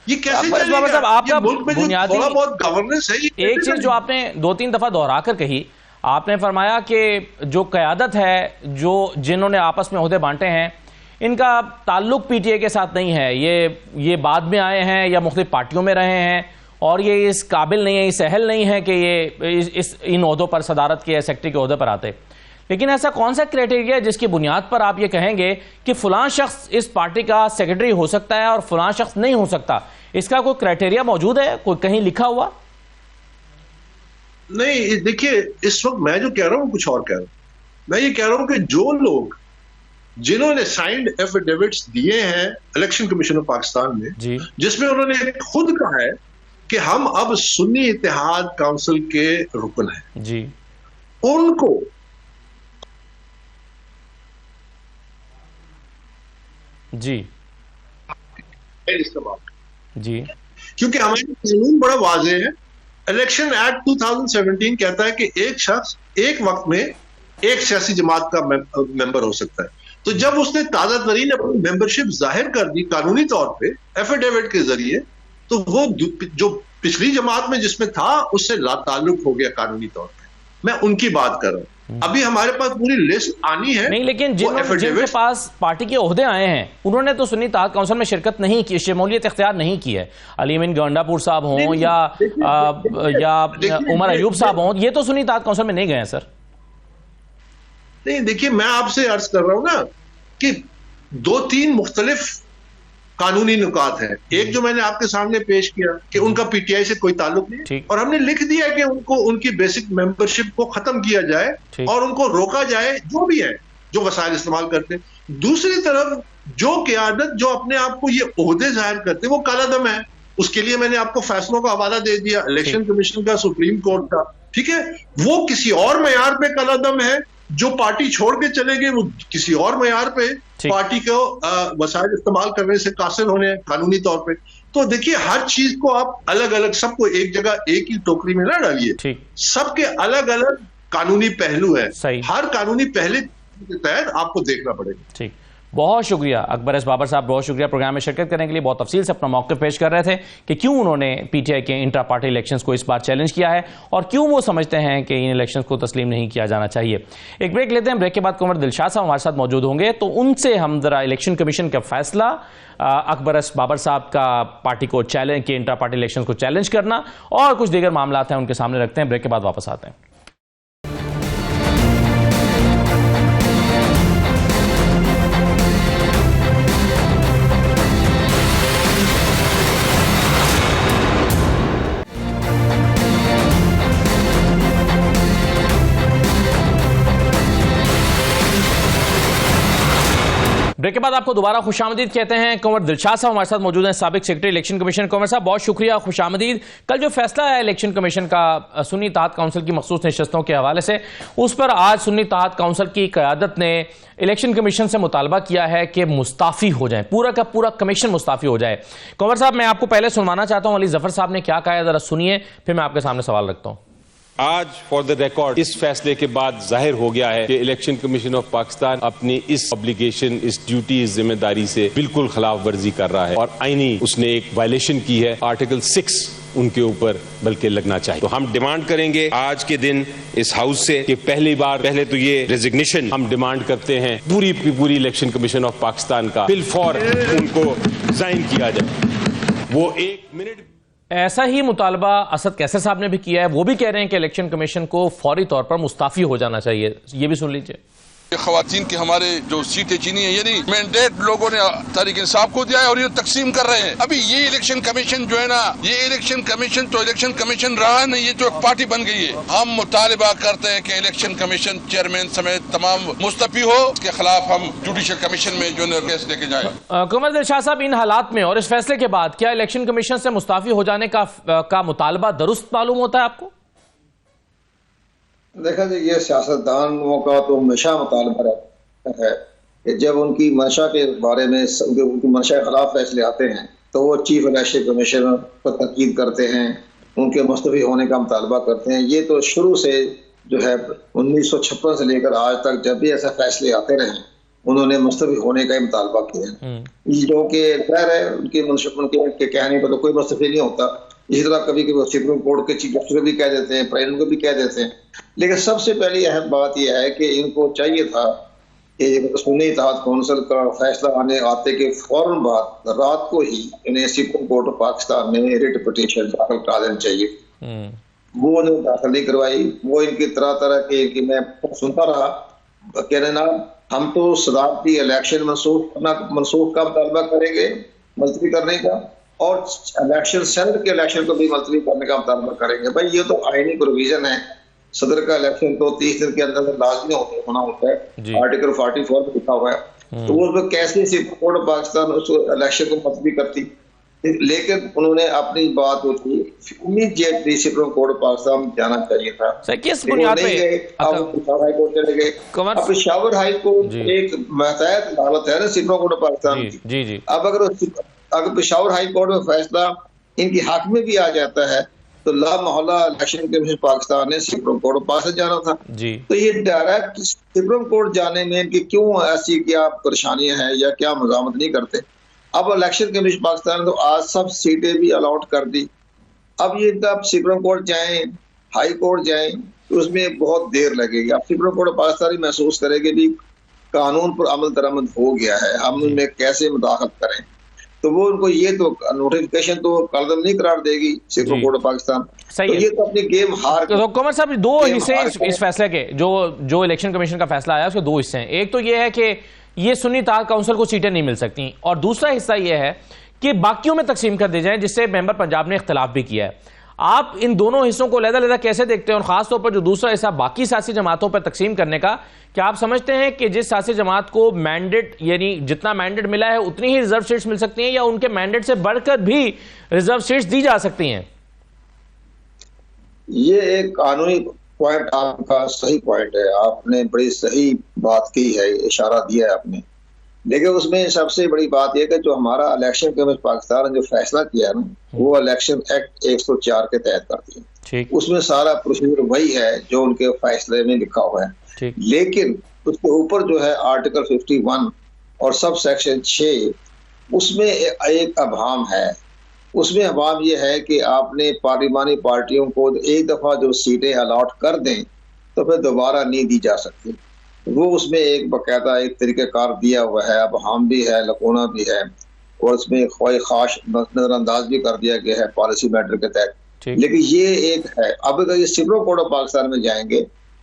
ये कैसे चलेगा? आपका मुल्क में जो थोड़ा बहुत गवर्नेंस है, एक चीज जो आपने 2-3 दफा दोहरा कर कही, आपने फरमाया कि जो क़यादत है, जो जिन्होंने आपस में ओहदे बांटे हैं, इनका ताल्लुक PTI के साथ नहीं है, ये बाद में आए हैं या मुख्तलिफ पार्टियों में रहे हैं, और ये इस काबिल नहीं है, इस अहल नहीं है कि ये इन ओहदों पर, सदारत के या सेक्रेटरी के ओहदे पर आते। लेकिन ऐसा कौन सा क्राइटेरिया है जिसकी बुनियाद पर आप ये कहेंगे कि फलां शख्स इस पार्टी का सेक्रेटरी हो सकता है और फलां शख्स नहीं हो सकता? इसका कोई क्राइटेरिया मौजूद है, कोई कहीं लिखा हुआ? नहीं, देखिए, इस वक्त मैं जो कह रहा हूं कुछ और कह रहा हूं। मैं ये कह रहा हूं कि जो लोग, जिन्होंने साइंड एफिडेविट्स दिए हैं इलेक्शन कमीशन ऑफ पाकिस्तान में, जिसमें उन्होंने खुद कहा है कि हम अब सुन्नी इत्तेहाद काउंसिल के रुकन हैं जी, उनको जी इस्तेमाल जी, क्योंकि हमारा कानून बड़ा वाज़ेह है। इलेक्शन एक्ट 2017 कहता है कि एक शख्स एक वक्त में एक सियासी जमात का मेंबर हो सकता है। तो जब उसने ताजा तरीन अपनी मेंबरशिप जाहिर कर दी कानूनी तौर पे एफिडेविट के जरिए, तो वो जो पिछली जमात में जिसमें था उससे लाताल्लुक हो गया कानूनी तौर पे। मैं उनकी बात कर रहा हूं। अभी हमारे पास पूरी लिस्ट आनी है। नहीं, लेकिन जिनके पास पार्टी के ओहदे आए हैं, उन्होंने तो सुन्नी इत्तेहाद काउंसिल में शिरकत नहीं की, शमूलियत इख्तियार नहीं की है। अलीमीन गंडापुर साहब हों या उमर अयूब साहब हों, ये तो सुन्नी इत्तेहाद काउंसिल में नहीं गए हैं सर। नहीं, देखिए, मैं आपसे अर्ज कर रहा हूं ना कि 2-3 मुख्तलिफ कानूनी नुकात है। एक जो मैंने आपके सामने पेश किया कि उनका PTI से कोई ताल्लुक नहीं, और हमने लिख दिया कि उनको उनकी बेसिक मेंबरशिप को खत्म किया जाए और उनको रोका जाए, जो भी है, जो वसाइल इस्तेमाल करते हैं। दूसरी तरफ जो क़यादत, जो अपने आप को ये ओहदे जाहिर करते हैं, वो कालादम है। उसके लिए मैंने आपको फैसलों का हवाला दे दिया, इलेक्शन कमीशन का, सुप्रीम कोर्ट का, ठीक है। वो किसी और मयार पे कालादम है, जो पार्टी छोड़ के चले गए वो किसी और मयार पे पार्टी को वसाइल इस्तेमाल करने से कासिर होने हैं कानूनी तौर पे। तो देखिए, हर चीज को आप अलग अलग, सबको एक जगह एक ही टोकरी में ना डालिए। सबके अलग अलग कानूनी पहलू है, हर कानूनी पहलू के तहत आपको देखना पड़ेगा। ठीक, बहुत शुक्रिया अकबर एस बाबर साहब, बहुत शुक्रिया प्रोग्राम में शिरकत करने के लिए। बहुत तफसील से अपना मौक़िफ़ पेश कर रहे थे कि क्यों उन्होंने PTI के इंट्रा पार्टी इलेक्शंस को इस बार चैलेंज किया है और क्यों वो समझते हैं कि इन इलेक्शंस को तस्लीम नहीं किया जाना चाहिए। एक ब्रेक लेते हैं, ब्रेक के बाद कुंवर दिलशाद साहब हमारे साथ मौजूद होंगे, तो उनसे हम जरा इलेक्शन कमीशन का फैसला, अकबर एस बाबर साहब का पार्टी को चैलेंज के इंट्रा पार्टी इलेक्शन को चैलेंज करना और कुछ दीगर मामला हैं उनके सामने रखते हैं। ब्रेक के बाद वापस आते हैं। ब्रेक के बाद आपको दोबारा खुशामदीद कहते हैं। कंवर दिलशाद साहब हमारे साथ मौजूद हैं, साबिक सेक्रेटरी इलेक्शन कमीशन। कंवर साहब बहुत शुक्रिया, खुशामदीद। कल जो फैसला है इलेक्शन कमीशन का सुन्नी इत्तेहाद काउंसिल की मखसूस नशस्तों के हवाले से, उस पर आज सुन्नी इत्तेहाद काउंसिल की क़यादत ने इलेक्शन कमीशन से मुतालबा किया है कि मुस्ताफ़ी हो जाए, पूरा का पूरा कमीशन मुस्ताफ़ी हो जाए। कंवर साहब, मैं आपको पहले सुनवाना चाहता हूँ अली जफर साहब ने क्या कहा है, जरा सुनिए, फिर मैं आपके सामने सवाल रखता हूँ। आज फॉर द रिकॉर्ड इस फैसले के बाद जाहिर हो गया है कि इलेक्शन कमीशन ऑफ पाकिस्तान अपनी इस ऑब्लिगेशन, इस ड्यूटी, इस जिम्मेदारी से बिल्कुल खिलाफ वर्जी कर रहा है और आईनी उसने एक वायलेशन की है। आर्टिकल 6 उनके ऊपर बल्कि लगना चाहिए। तो हम डिमांड करेंगे आज के दिन इस हाउस से कि पहले तो ये रेजिग्नेशन हम डिमांड करते हैं पूरी इलेक्शन कमीशन ऑफ पाकिस्तान का बिल फॉर उनको रिजाइन किया जाए। वो 1 मिनट ऐसा ही मुतालबा असद कैसर साहब ने भी किया है। वो भी कह रहे हैं कि इलेक्शन कमीशन को फौरी तौर पर मुस्ताफी हो जाना चाहिए। ये भी सुन लीजिए। खवातीन के हमारे जो सीटें चीनी है, यानी मैंडेट लोगों ने तहरीक इंसाफ को दिया है और ये तकसीम कर रहे हैं। अभी ये इलेक्शन कमीशन जो है ना, ये इलेक्शन कमीशन तो इलेक्शन कमीशन रहा नहीं, ये तो एक पार्टी बन गई है। हम मुतालिबा करते हैं कि इलेक्शन कमीशन चेयरमैन समेत तमाम मुस्तफी हो, इसके खिलाफ हम जुडिशल कमीशन में जो केस लेके जाए। कंवर दिलशाद साहब, इन हालात में और इस फैसले के बाद क्या इलेक्शन कमीशन से मुस्ताफी हो जाने का मुतालबा दुरुस्त मालूम होता है आपको? देखा जी, ये सियासतदानों का तो हमेशा मुतालबा रहता है कि जब उनकी मंशा के बारे में, उनकी मंशा के खिलाफ फैसले आते हैं तो वो चीफ इलेक्शन कमीशनर को तकीद करते हैं, उनके मुस्तफी होने का मुतालबा करते हैं। ये तो शुरू से जो है 1956 से लेकर आज तक जब भी ऐसे फैसले आते रहे उन्होंने मुस्तफी होने का ही मुतालबा किया, जो कि खैर है उनके कहने पर तो कोई मुस्तफी नहीं होता। इसी तरह कभी कभी सुप्रीम कोर्ट के चीफ जस्टिस को भी कह देते हैं, प्रेसिडेंट को भी कह देते हैं। लेकिन सबसे पहली अहम बात यह है कि इनको चाहिए था कि सुन्नी इत्तेहाद काउंसिल का फैसला आते के फौरन बाद रात को ही इन्हें सुप्रीम कोर्ट ऑफ पाकिस्तान में रिट पिटीशन दाखिल करा देना चाहिए। वो उन्होंने दाखिल नहीं करवाई। वो इनकी तरह तरह के मैं सुनता रहा, कहने ना हम तो सदारती इलेक्शन मनसूख का मुतालबा करेंगे मुलतवी करने का, और इलेक्शन सेनेट के इलेक्शन को भी मुलतवी करने का मुतालबा करेंगे। भाई ये तो आईनी प्रोविजन है, सदर का इलेक्शन तो 30 दिन के अंदर लाजमी होना होता है, आर्टिकल 44 में लिखा हुआ है। तो वो उसमें कैसे सुप्रीम कोर्ट ऑफ पाकिस्तान उस इलेक्शन को मुलतवी करती, लेकिन उन्होंने अपनी बात होती immediately supreme court of Pakistan जाना चाहिए था। किस बुनियाद पे हाई कोर्ट चले गए। अब पेशावर हाई कोर्ट एक महतायत अदालत है ना सुप्रीम कोर्ट ऑफ पाकिस्तान की। अब अगर पेशावर हाई कोर्ट में फैसला इनके हक में भी आ जाता है तो ला मोहल्ला इलेक्शन कमीशन पाकिस्तान ने सुप्रीम कोर्ट ऑफ पाकिस्तान जाना था जी। तो ये डायरेक्ट सुप्रीम कोर्ट जाने में इनकी क्यों ऐसी क्या परेशानियां हैं या क्या मज़ामत नहीं करते। अब इलेक्शन कमीशन पाकिस्तान ने तो आज सब सीटें भी अलॉट कर दी। अब ये तब सुप्रीम कोर्ट जाएं, हाई कोर्ट जाएं, तो उसमें बहुत देर लगेगी। अब सुप्रीम कोर्ट ऑफ पाकिस्तान महसूस करेगी भी कानून पर अमल दरामद हो गया है, हम उनमें कैसे मुदाखलत करें। तो वो उनको ये तो नोटिफिकेशन तो कलदम नहीं करार देगी सुप्रीम कोर्ट ऑफ पाकिस्तान। तो ये तो अपनी गेम हार। तो कंवर साहब, दो हिस्से इस फैसले के, जो इलेक्शन कमीशन का फैसला आया उसके दो हिस्से हैं। एक तो ये है कि ये सुन्नी इत्तेहाद काउंसिल को सीटें नहीं मिल सकती, और दूसरा हिस्सा ये है कि बाकियों में तकसीम कर दी जाए, जिससे मेंबर पंजाब ने इख्तिलाफ भी किया है। आप इन दोनों हिस्सों को लहदा कैसे देखते हैं, और खासतौर पर जो दूसरा हिस्सा बाकी सियासी जमातों पर तकसीम करने का, क्या आप समझते हैं कि जिस सियासी जमात को मैंडेट, यानी जितना मैंडेट मिला है उतनी ही रिजर्व सीट्स मिल सकती हैं, या उनके मैंडेट से बढ़कर भी रिजर्व सीट्स दी जा सकती हैं? ये एक कानूनी पॉइंट आपका सही पॉइंट है, आपने बड़ी सही बात की है, इशारा दिया है आपने। लेकिन उसमें सबसे बड़ी बात यह कि जो हमारा इलेक्शन कमीशन पाकिस्तान ने जो फैसला किया ना, वो इलेक्शन एक्ट 104 के तहत कर दिया। उसमें सारा प्रोसीजर वही है जो उनके फैसले में लिखा हुआ है। लेकिन उसके ऊपर जो है आर्टिकल 51 और सब सेक्शन 6, उसमें एक अभाम है। उसमें अभाम यह है कि आपने पार्लिमानी पार्टियों को एक दफा जो सीटें अलॉट कर दें तो फिर दोबारा नहीं दी जा सकती। वो उसमें एक बाकायदा एक तरीक़ाकार दिया हुआ है, अभाम भी है, लकोना भी है, और उसमें कोई खास नजरअंदाज भी कर दिया गया है पॉलिसी मैटर के तहत। लेकिन ये एक है, अब अगर ये सुप्रीम कोर्ट ऑफ पाकिस्तान में जाएंगे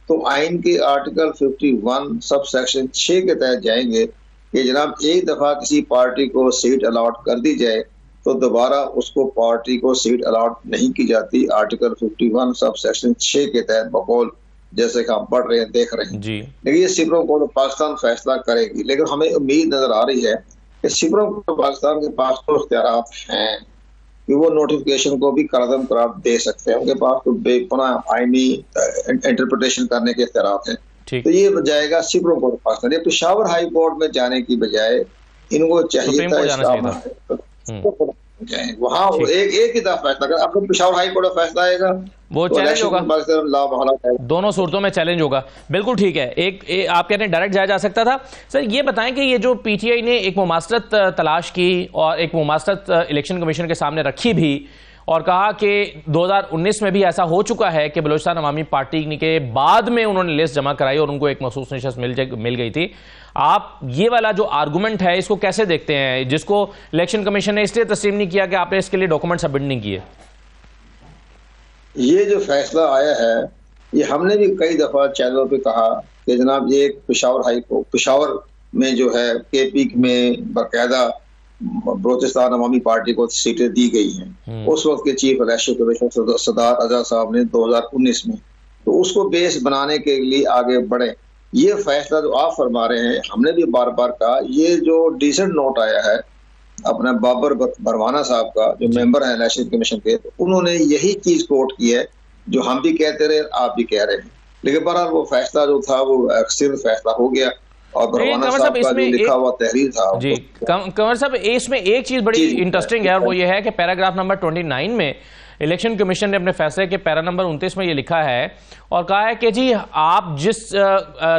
तो आइन के आर्टिकल 51 सब सेक्शन 6 के तहत जाएंगे कि जनाब एक दफा किसी पार्टी को सीट अलॉट कर दी जाए तो दोबारा उसको पार्टी को सीट अलॉट नहीं की जाती। आर्टिकल 51 सब सेक्शन 6 के तहत बकौल जैसे कि हम पढ़ रहे हैं, देख रहे हैं जी। लेकिन ये सुप्रीम कोर्ट ऑफ पाकिस्तान फैसला करेगी। लेकिन हमें उम्मीद नजर आ रही है कि सुप्रीम कोर्ट ऑफ पाकिस्तान के पास तो इख्तियारात हैं कि वो नोटिफिकेशन को भी करार दे सकते हैं, उनके पास तो बेपनाह आईनी इंटरप्रिटेशन करने के इख्तियारात हैं। तो ये जाएगा सुप्रीम कोर्ट ऑफ पाकिस्तान। ये पेशावर हाई कोर्ट में जाने की बजाय इनको चाहिए था वहाँ एक ही दफा फैसला कर। अब पेशावर हाई कोर्ट का फैसला आएगा वो तो चैलेंज होगा, दोनों सूरतों में चैलेंज होगा। बिल्कुल ठीक है। आप कहते हैं डायरेक्ट जाया जा सकता था। सर ये बताएं कि ये जो पीटीआई ने एक मुमासरत तलाश की और एक मुमासरत इलेक्शन कमीशन के सामने रखी भी और कहा कि 2019 में भी ऐसा हो चुका है कि बलूचिस्तान अवामी पार्टी के बाद में उन्होंने लिस्ट जमा कराई और उनको एक मखसूस नशस्त मिल गई थी, आप ये वाला जो आर्गुमेंट है इसको कैसे देखते हैं, जिसको इलेक्शन कमीशन ने इसलिए तस्लीम नहीं किया कि आपने इसके लिए डॉक्यूमेंट सबमिट नहीं किए? ये जो फैसला आया है ये हमने भी कई दफा चैनलों पे कहा कि जनाब ये पेशावर में जो है केपी में बाकायदा बलूचिस्तान अवामी पार्टी को सीटें दी गई हैं। उस वक्त के चीफ इलेक्शन कमिश्नर सरदार आजाद साहब ने 2019 में, तो उसको बेस बनाने के लिए आगे बढ़े। ये फैसला जो आप फरमा रहे हैं, हमने भी बार बार कहा, ये जो डिसेंट नोट आया है अपना बाबर बरवाना साहब का, जो मेंबर है इलेक्शन कमीशन के, उन्होंने यही चीज कोट की है जो हम भी कहते रहे, आप भी कह रहे हैं। लेकिन बहरहाल वो फैसला जो था वो सिर्फ फैसला हो गया और बरवाना साहब का जो लिखा हुआ तहरीर था जी। कंवर साहब इसमें एक चीज बड़ी इंटरेस्टिंग है और वो ये है कि पैराग्राफ नंबर 29 में इलेक्शन कमीशन ने अपने फैसले के पैरा नंबर 29 में ये लिखा है और कहा है कि जी आप जिस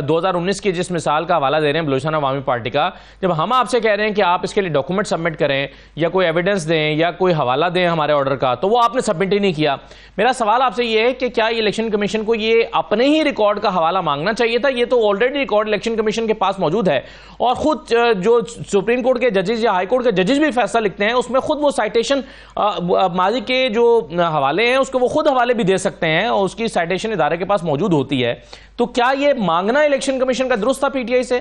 2019 की जिस मिसाल का हवाला दे रहे हैं बलूचिस्तान अवामी पार्टी का, जब हम आपसे कह रहे हैं कि आप इसके लिए डॉक्यूमेंट सबमिट करें या कोई एविडेंस दें या कोई हवाला दें हमारे ऑर्डर का, तो वो आपने सबमिट ही नहीं किया। मेरा सवाल आपसे ये है कि क्या इलेक्शन कमीशन को ये अपने ही रिकॉर्ड का हवाला मांगना चाहिए था? ये तो ऑलरेडी रिकॉर्ड इलेक्शन कमीशन के पास मौजूद है और खुद जो सुप्रीम कोर्ट के जजेस या हाई कोर्ट के जजेस भी फैसला लिखते हैं उसमें खुद वो साइटेशन माजी के जो हवाले हैं उसको वो खुद हवाले भी दे सकते हैं और उसकी साइटेशन इदारे के पास मौजूद होती है। तो क्या ये मांगना इलेक्शन कमीशन का दुरुस्त था पीटीआई से?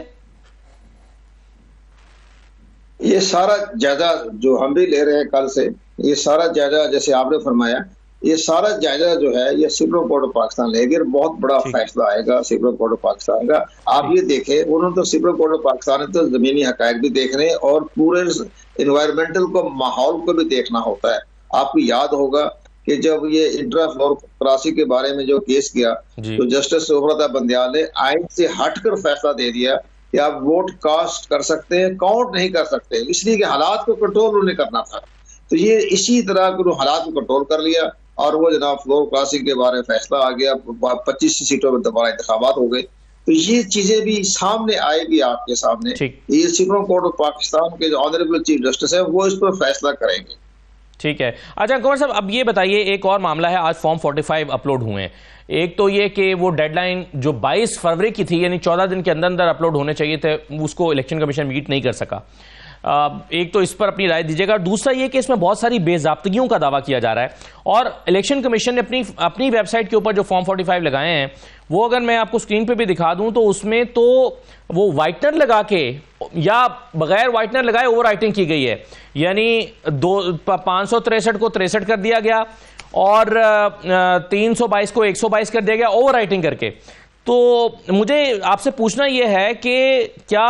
ये सारा जायजा जो हम भी ले रहे हैं कल से, ये सारा जायजा जैसे आपने फरमाया, ये सारा जायजा जो है ये सुप्रीम कोर्ट ऑफ पाकिस्तान लेगी। बहुत बड़ा फैसला आएगा सुप्रीम कोर्ट ऑफ पाकिस्तान का। आप ये देखें, उन्होंने तो सुप्रीम कोर्ट ऑफ पाकिस्तान ने तो जमीनी हकायक भी देखने और पूरे इन्वायरमेंटल को, माहौल को भी देखना होता है। आपको याद होगा कि जब ये इंट्रा फ्लोर क्रॉसी के बारे में जो केस किया तो जस्टिस सोहरत बंदियाल ने आइन से हटकर फैसला दे दिया कि आप वोट कास्ट कर सकते हैं, काउंट नहीं कर सकते, इसलिए कि हालात को कंट्रोल उन्होंने करना था। तो ये इसी तरह के हालात को कंट्रोल कर लिया और वो जनाब फ्लोर क्रॉसिंग के बारे में फैसला आ गया, 25 सीटों में दोबारा इंतखाबात हो गए। तो ये चीजें भी सामने आएगी आपके सामने। ये सुप्रीम कोर्ट ऑफ पाकिस्तान के जो ऑनरेबल चीफ जस्टिस है वो इस पर फैसला करेंगे। ठीक है। अच्छा कंवर साहब, अब ये बताइए, एक और मामला है, आज फॉर्म 45 अपलोड हुए हैं। एक तो ये कि वो डेडलाइन जो 22 फरवरी की थी, यानी 14 दिन के अंदर अंदर अपलोड होने चाहिए थे, उसको इलेक्शन कमीशन मीट नहीं कर सका। एक तो इस पर अपनी राय दीजिएगा। दूसरा ये कि इसमें बहुत सारी बेज़ाब्तगियों का दावा किया जा रहा है और इलेक्शन कमीशन ने अपनी वेबसाइट के ऊपर जो फॉर्म 45 लगाए हैं वो अगर मैं आपको स्क्रीन पे भी दिखा दूं तो उसमें तो वो व्हाइटनर लगा के या बगैर व्हाइटनर लगाए ओवर राइटिंग की गई है, यानी 563 को 63 कर दिया गया और 322 को 122 कर दिया गया ओवर राइटिंग करके। तो मुझे आपसे पूछना यह है कि क्या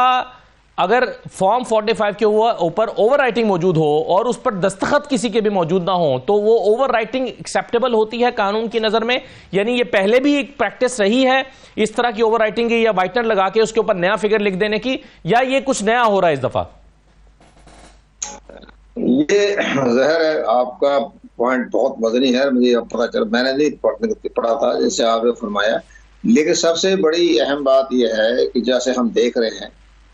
अगर फॉर्म 45 के ऊपर ओवर राइटिंग मौजूद हो और उस पर दस्तखत किसी के भी मौजूद ना हो तो वो ओवर राइटिंग एक्सेप्टेबल होती है कानून की नजर में? यानी ये पहले भी एक प्रैक्टिस रही है इस तरह की ओवर राइटिंग की या व्हाइटनर लगा के उसके ऊपर नया फिगर लिख देने की, या ये कुछ नया हो रहा है इस दफा? ये जहर है, आपका पॉइंट बहुत वजनी है, मुझे अब पता चला, मैंने नहीं पढ़ा था जैसे आपने फरमाया। लेकिन सबसे बड़ी अहम बात यह है कि जैसे हम देख रहे हैं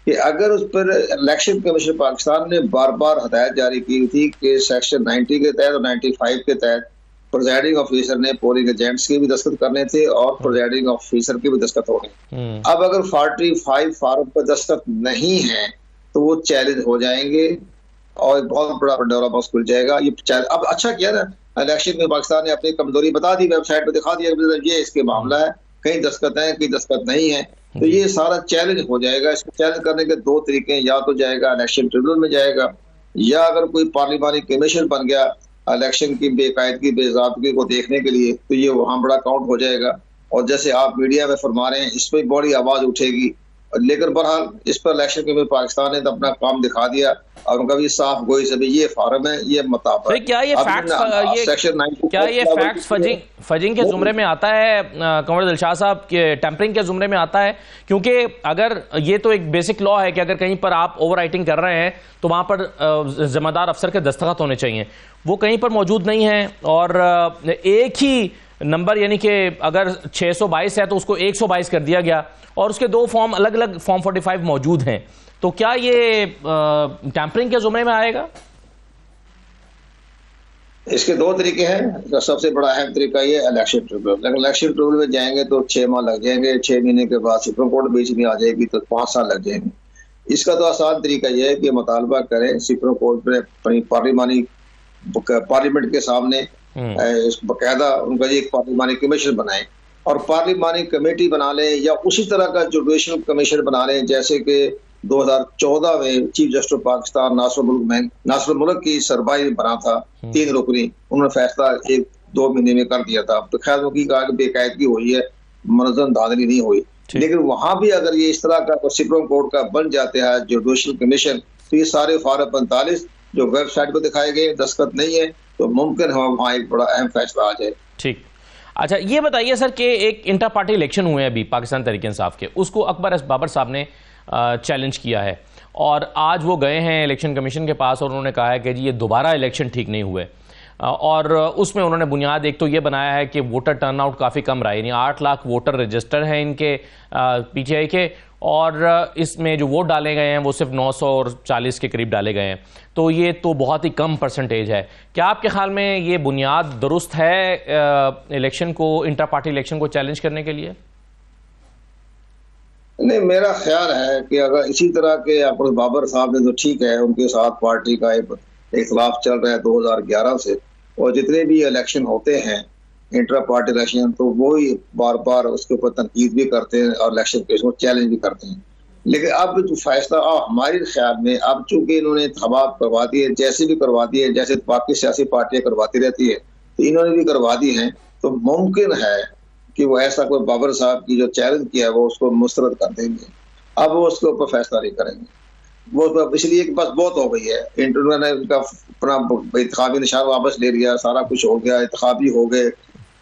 कि अगर उस पर इलेक्शन कमीशन पाकिस्तान ने बार बार हदायत जारी की थी कि सेक्शन 90 के तहत और 95 के तहत प्रिजाइडिंग ऑफिसर ने पोलिंग एजेंट्स के भी दस्तखत करने थे और प्रिजाइडिंग ऑफिसर के भी दस्तखत होंगे। अब अगर 45 फार्म पर दस्तखत नहीं है तो वो चैलेंज हो जाएंगे और बहुत बड़ा डोरा बॉक्स खुल जाएगा। ये अब अच्छा किया ना इलेक्शन में पाकिस्तान ने अपनी कमजोरी बता दी, वेबसाइट पर दिखा दिया ये इसके मामला है, कहीं दस्तखत है कहीं दस्तखत नहीं है, तो ये सारा चैलेंज हो जाएगा। इसको चैलेंज करने के दो तरीके हैं, या तो जाएगा इलेक्शन ट्रिब्यूनल में जाएगा, या अगर कोई पार्लिमानी कमीशन बन गया इलेक्शन की बेकायदगी बेज़ाब्तगी को देखने के लिए तो ये वहां बड़ा काउंट हो जाएगा। और जैसे आप मीडिया में फरमा रहे हैं इस पर बड़ी आवाज उठेगी, लेकिन बहरहाल इस पर इलेक्शन के में पाकिस्तान ने तो अपना काम दिखा दिया और उनका भी साफ गोई से भी ये फार्म है, ये मताब है। क्या ये फैक्ट्स फजिंग के जुमरे में आता है कंवर दिलशाद साहब, के टेम्परिंग के जुमरे में आता है? क्योंकि अगर ये तो एक बेसिक लॉ है कि अगर कहीं पर आप ओवर राइटिंग कर रहे हैं तो वहां पर जिम्मेदार अफसर के दस्तखत होने चाहिए, वो कहीं पर मौजूद नहीं है। और एक ही नंबर यानी कि अगर 622 है तो उसको 122 कर दिया गया और उसके दो फॉर्म अलग अलग फॉर्म 45 मौजूद हैं। तो क्या ये टैंपरिंग के जुमरे में आएगा? इसके दो तरीके हैं। सबसे बड़ा अहम तरीका ये इलेक्शन ट्रिब्यूनल, अगर इलेक्शन ट्रिब्यूनल में जाएंगे तो 6 माह लग जाएंगे, 6 महीने के बाद सुप्रीम कोर्ट बीच में आ जाएगी तो 5 साल लग जाएंगे। इसका तो आसान तरीका यह है कि मुतालबा करें सुप्रीम कोर्ट में पार्लियामेंट के सामने बाकायदा उनका एक पार्लिमानी कमीशन बनाए और पार्लिमानी कमेटी बना लें या उसी तरह का जुडिशल कमीशन बना लें जैसे कि 2014 में चीफ जस्टिस पाकिस्तान नासिर मुल्क की सरबराही बना था 3 रुकनी, उन्होंने फैसला 1-2 महीने में कर दिया था। तो खैर उनकी बेकायदगी हुई है, मनज़म धांधली नहीं हुई। लेकिन वहां भी अगर ये इस तरह का सुप्रीम कोर्ट का बन जाते हैं जुडिशल कमीशन तो ये सारे फारग 45 जो वेबसाइट पर दिखाए गए दस्तखत नहीं है तो मुमकिन है वहाँ एक बड़ा अहम फैसला आ जाए। ठीक, अच्छा ये बताइए सर कि एक इंटर पार्टी इलेक्शन हुए अभी पाकिस्तान तहरीक-ए-इंसाफ के, उसको अकबर एस बाबर साहब ने चैलेंज किया है और आज वो गए हैं इलेक्शन कमीशन के पास और उन्होंने कहा है कि जी ये दोबारा इलेक्शन ठीक नहीं हुए और उसमें उन्होंने बुनियाद एक तो ये बनाया है कि वोटर टर्नआउट काफ़ी कम रहा है, यानी 8 लाख वोटर रजिस्टर हैं इनके पीटीआई के और इसमें जो वोट डाले गए हैं वो सिर्फ 940 के करीब डाले गए हैं, तो ये तो बहुत ही कम परसेंटेज है। क्या आपके ख्याल में ये बुनियाद दुरुस्त है इलेक्शन को, इंटर पार्टी इलेक्शन को चैलेंज करने के लिए? नहीं, मेरा ख्याल है कि अगर इसी तरह के अकबर बाबर साहब ने तो ठीक है, उनके साथ पार्टी का इख्तिलाफ चल रहा है 2011 से और जितने भी इलेक्शन होते हैं इंटर पार्टी इलेक्शन तो वो ही बार बार उसके ऊपर तनकीद भी करते हैं और इलेक्शन को चैलेंज भी करते हैं। लेकिन अब जो फैसला हमारे ख्याल में अब चूंकि इन्होंने इंतखाबात करवा दिए, जैसे भी करवा दिए जैसे बाकी सियासी पार्टियां करवाती रहती है तो इन्होंने भी करवा दी हैं, तो मुमकिन है कि वो ऐसा कोई बाबर साहब की जो चैलेंज किया है वो उसको मुस्तरद कर देंगे। अब वो उसके ऊपर फैसला नहीं करेंगे, वो इसलिए कि बस बहुत हो गई है। इंटरनेट ने उनका अपना इंतखाबी निशान वापस ले लिया, सारा कुछ हो गया, इंतखाबी हो गए,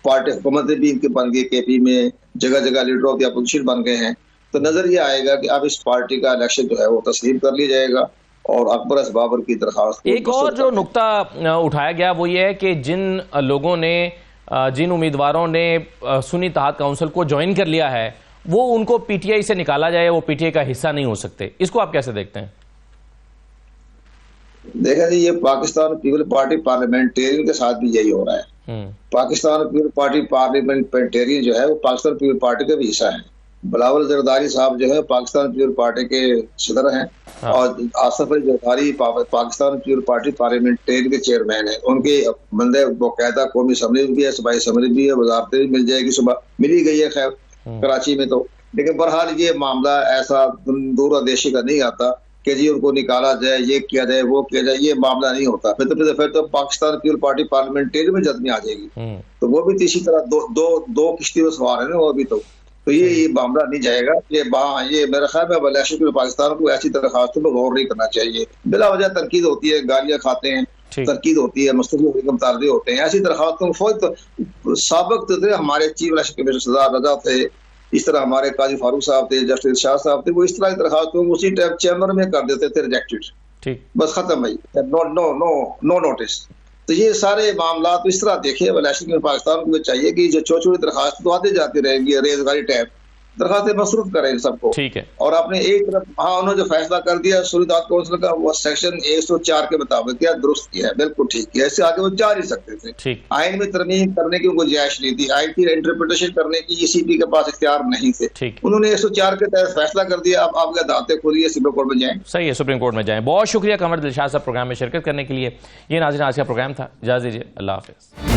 पार्टी हुकूमतें भी इनके बन गई, केपी में जगह जगह लीडर ऑफ द अपोजिशन बन गए हैं। तो नजर ये आएगा कि अब इस पार्टी का इलेक्शन जो है वो तस्लीम कर लिया जाएगा और अकबर एस बाबर की दरखास्त। एक और जो नुक्ता उठाया गया वो ये है कि जिन लोगों ने, जिन उम्मीदवारों ने सुन्नी इत्तेहाद काउंसिल को ज्वाइन कर लिया है वो उनको पीटीआई से निकाला जाए, वो पीटीआई का हिस्सा नहीं हो सकते, इसको आप कैसे देखते हैं? देखा जी, ये पाकिस्तान पीपल पार्टी पार्लियामेंटेरियन के साथ भी यही हो रहा है। पाकिस्तान पीपल पार्टी पार्लियामेंटेरियन जो है वो पाकिस्तान पीपल पार्टी का भी हिस्सा है। बिलावल जरदारी साहब जो है पाकिस्तान पीपल पार्टी के सदर हैं और Asif Ali Zardari Pakistan people party parliamentarian के चेयरमैन है। उनके बंदे बाकायदा कौमी असम्बली भी है, सूबाई असम्बली भी है, वजारतें भी मिल जाएगी, सुबह मिली गई है खैर कराची में। तो लेकिन बहरहाल ये मामला ऐसा दूरदेशी का नहीं आता कि जी उनको निकाला जाए, ये किया जाए, वो किया जाए, ये मामला नहीं होता। फिर तो पाकिस्तान पीपल पार्टी पार्लियामेंटेरियन में जद में आ जाएगी। तो वो भी इसी तरह दो किश्ती में सवार है ना वो भी। तो ये मामला नहीं जाएगा। ये मेरा ख्याल है इलेक्शन पाकिस्तान को ऐसी दरखास्तों पर गौर नहीं करना चाहिए। बिला वजह तनकीद होती है, गालियां खाते हैं, तनकीद होती है, मुस्तकिल होते हैं, ऐसी दरखास्तों को साबिक तो हमारे चीफ इलेक्शन कमीशनर सरदार रजा थे, इस तरह हमारे काजी फारूक साहब थे, जस्टिस शाह साहब थे, वो इस तरह की दरखास्तों को उसी टाइम चैम्बर में कर देते थे रिजेक्टेड, बस खत्म भाई, नो नोटिस। तो ये सारे मामला तो इस तरह देखे इलेक्शन में पाकिस्तान को चाहिए कि जो छोटी छोटी दरखास्त तो आती जाती रहेंगी, रेजगारी टैब दरखास्तें मसरूफ करें सबको। ठीक है। और आपने एक तरफ उन्होंने जो फैसला कर दिया सुन्नी इत्तेहाद काउंसिल का वो सेक्शन 104 के मुताबिक किया, दुरुस्त किया है, बिल्कुल ठीक किया। इससे आगे वो जा नहीं सकते थे। आइन में तरमीम करने की उनको गुंजाइश नहीं थी, आइन की इंटरप्रिटेशन करने की ईसीपी के पास इख्तियार नहीं थे। उन्होंने 104 के तहत फैसला कर दिया। अब आपके अदालतें खुली, सुप्रीम कोर्ट में जाएं। सही है, सुप्रीम कोर्ट में जाएं। बहुत शुक्रिया कंवर दिलशाद साहब प्रोग्राम में शिरकत करने के लिए। ये नाज़रीन आज का प्रोग्राम था, इजाज़त दीजिए, अल्लाह हाफ़िज़।